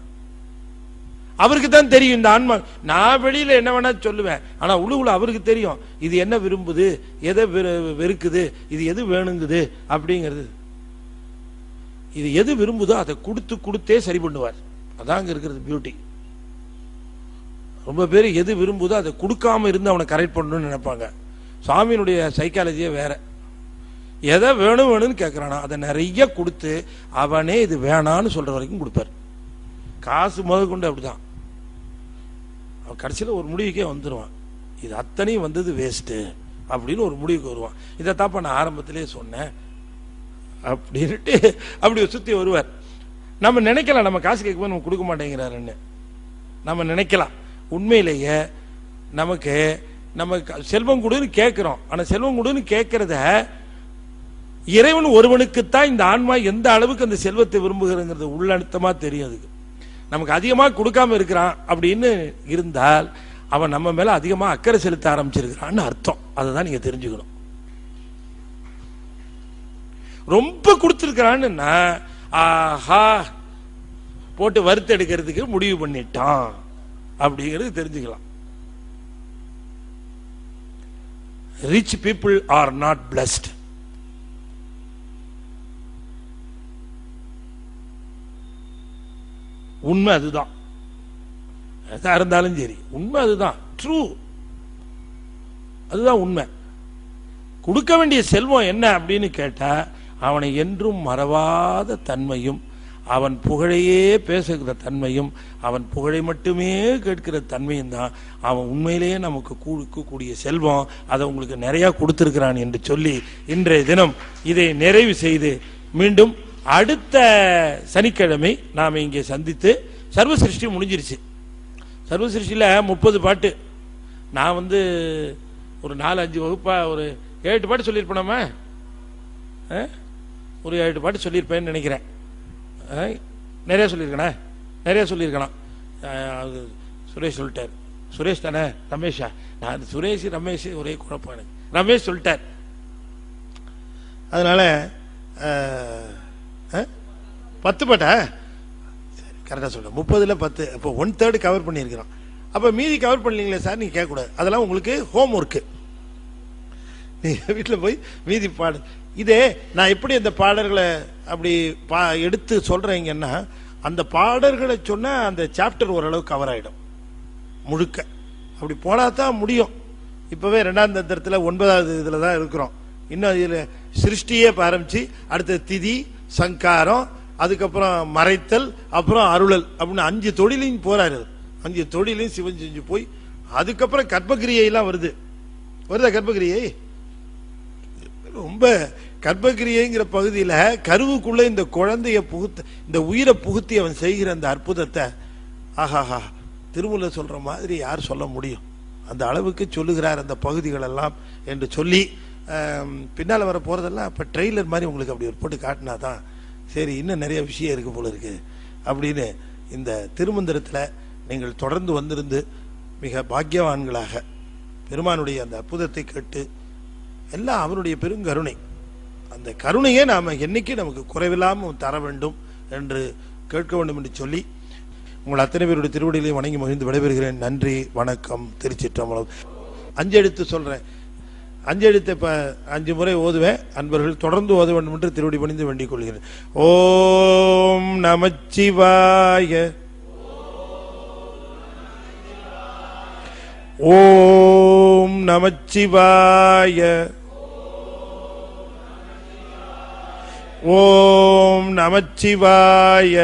அவருக்கு தான் தெரியும் இந்த ஆன்மா. நான் வெளியில என்ன வேணா சொல்லுவேன், ஆனா உள்ள அவருக்கு தெரியும் இது என்ன விரும்புது, எதை வெறுக்குது, இது எது வேணுங்குது அப்படிங்கிறது. இது எது விரும்புதோ அதை கொடுத்தே சரி பண்ணுவார். அதாங்க இருக்கிறது பியூட்டி. ரொம்ப பேர் எது விரும்புதோ அதை கொடுக்காம இருந்து அவனை கரெக்ட் பண்ணணும்னு நினைப்பாங்க. சுவாமியினுடைய சைக்காலஜியே வேற. எதை வேணும் வேணும்னு கேட்கறானோ அதை நிறைய கொடுத்து அவனே இது வேணான்னு சொல்ற வரைக்கும் கொடுப்பார். காசு முதல் கொண்டு அப்படிதான். அவன் கடைசியில் ஒரு முடிவுக்கே வந்துடுவான், இது அத்தனையும் வந்தது வேஸ்ட்டு அப்படின்னு ஒரு முடிவுக்கு வருவான். இதைத்தாப்ப நான் ஆரம்பத்திலே சொன்னேன் அப்படின்ட்டு அப்படி சுற்றி வருவார். நம்ம நினைக்கலாம் நம்ம காசு கேட்கும்போது நம்ம கொடுக்க மாட்டேங்கிறாருன்னு நம்ம நினைக்கலாம். உண்மையிலேயே நமக்கு நம்ம செல்வம் கொடுன்னு கேட்கிறோம். ஆனால் செல்வம் கொடுன்னு கேட்கறத இறைவன் ஒருவனுக்குத்தான் இந்த ஆன்மா எந்த அளவுக்கு அந்த செல்வத்தை விரும்புகிறங்கிறது உள்ளழுத்தமா தெரியும். அதுக்கு நமக்கு அதிகமாக கொடுக்காம இருக்கிறான் அப்படின்னு இருந்தால் அவன் நம்ம மேல அதிகமாக அக்கறை செலுத்த ஆரம்பிச்சிருக்கிறான்னு அர்த்தம். அதை தான் நீங்க தெரிஞ்சுக்கணும். ரொம்ப கொடுத்துருக்கிறான்னு ஆஹா போட்டு வறுத்து எடுக்கிறதுக்கு முடிவு பண்ணிட்டான் அப்படிங்கிறது தெரிஞ்சுக்கலாம். Rich people are not blessed. உண்மை அதுதான். எதா இருந்தாலும் சரி உண்மை அதுதான். ட்ரூ, அதுதான் உண்மை. கொடுக்க வேண்டிய செல்வம் என்ன அப்படின்னு கேட்டா அவனை என்றும் மறவாத தன்மையும், அவன் புகழையே பேசுகிற தன்மையும், அவன் புகழை மட்டுமே கேட்கிற தன்மையும் தான் அவன் உண்மையிலேயே நமக்கு கொடுக்கக்கூடிய செல்வம். அதை உங்களுக்கு நிறைய கொடுத்திருக்கிறான் என்று சொல்லி இன்றைய தினம் இதை நிறைவு செய்து மீண்டும் அடுத்த சனிக்கிழமை நாம் இங்கே சந்தித்து சர்வ சிருஷ்டி முடிஞ்சிருச்சு. சர்வ சிருஷ்டியில் 30 பாட்டு. நான் ஒரு 4-5 வகுப்பா ஒரு 7 பாட்டு சொல்லியிருப்பேனாமா? ஒரு 7 பாட்டு சொல்லியிருப்பேன்னு நினைக்கிறேன். நிறைய சொல்லியிருக்கேனா? நிறைய சொல்லியிருக்கணும். சுரேஷ் சொல்லிட்டார். சுரேஷ் தானே? ரமேஷா? நான் சுரேஷ் ரமேஷ் ஒரே குழப்பம் எனக்கு. ரமேஷ் சொல்லிட்டார். அதனால 10 பாட்டா? சரி, கரெக்டாக சொல்கிறேன். 30ல் 10. அப்போ 1/3 கவர் பண்ணியிருக்கிறோம். அப்போ மீதி கவர் பண்ணலீங்களே சார் நீங்கள் கேட்கக்கூடாது. அதெல்லாம் உங்களுக்கு ஹோம் ஒர்க்கு. நீங்கள் வீட்டில் போய் மீதி பாடு. இதே நான் எப்படி அந்த பாடல்களை அப்படி எடுத்து சொல்கிறீங்கன்னா அந்த பாடல்களை சொன்னால் அந்த சாப்டர் ஓரளவு கவர் ஆகிடும் முழுக்க. அப்படி போனால் தான் முடியும். இப்போவே 2ஆம் தந்திரத்தில் 9வது இதில் தான் இருக்கிறோம். இன்னும் இதில் சிருஷ்டியே ஆரம்பித்து அடுத்த திதி, சங்காரம், அதுக்கப்புறம் மறைத்தல், அப்புறம் அருளல் அப்படின்னு 5 தொழிலையும் போறாரு. 5 தொழிலையும் சிவன் செஞ்சு போய் அதுக்கப்புறம் கர்ப்பகிரியெல்லாம் வருதா? கர்ப்பகிரியை ரொம்ப கர்ப்பகிரியைங்கிற பகுதியில் கருவுக்குள்ள இந்த குழந்தைய புகுத்த, இந்த உயிரை புகுத்தி அவன் செய்கிற அந்த அற்புதத்தை ஆஹாஹா திருமூல சொல்ற மாதிரி யார் சொல்ல முடியும்? அந்த அளவுக்கு சொல்லுகிறார் அந்த பகுதிகளெல்லாம் என்று சொல்லி பின்னால் வர போகிறதெல்லாம் இப்போ ட்ரெய்லர் மாதிரி உங்களுக்கு அப்படி ஒரு போட்டு காட்டினா தான் சரி இன்னும் நிறைய விஷயம் இருக்கு போல இருக்கு அப்படின்னு. இந்த திருமந்திரத்தில் நீங்கள் தொடர்ந்து வந்திருந்து மிக பாக்கியவான்களாக பெருமானுடைய அந்த அற்புதத்தை கேட்டு எல்லாம் அவனுடைய பெருங்கருணை, அந்த கருணையை நாம் என்னைக்கு நமக்கு குறைவில்லாமல் தர வேண்டும் என்று கேட்க வேண்டும் என்று சொல்லி உங்கள் அத்தனை பேருடைய திருவடிகளையும் வணங்கி மகிழ்ந்து விடைபெறுகிறேன். நன்றி, வணக்கம், திருச்சிற்றம்பலம். 5 எழுத்து சொல்கிறேன். 5 எழுத்தை இப்போ 5 முறை ஓதுவேன். அன்பர்கள் தொடர்ந்து ஓத வேண்டும் என்று திருவடி பணிந்து வேண்டிக் கொள்கிறேன். ஓம் நமச்சிவாய. ஓம் நமச்சிவாய. ஓம் நமச்சிவாய.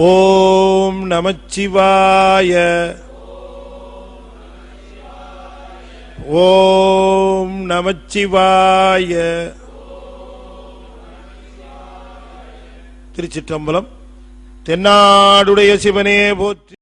ஓம் நமச்சிவாய. ஓம் நமச்சிவாய. திருச்சிற்றம்பலம். தென்னாடுடைய சிவனே போற்றி.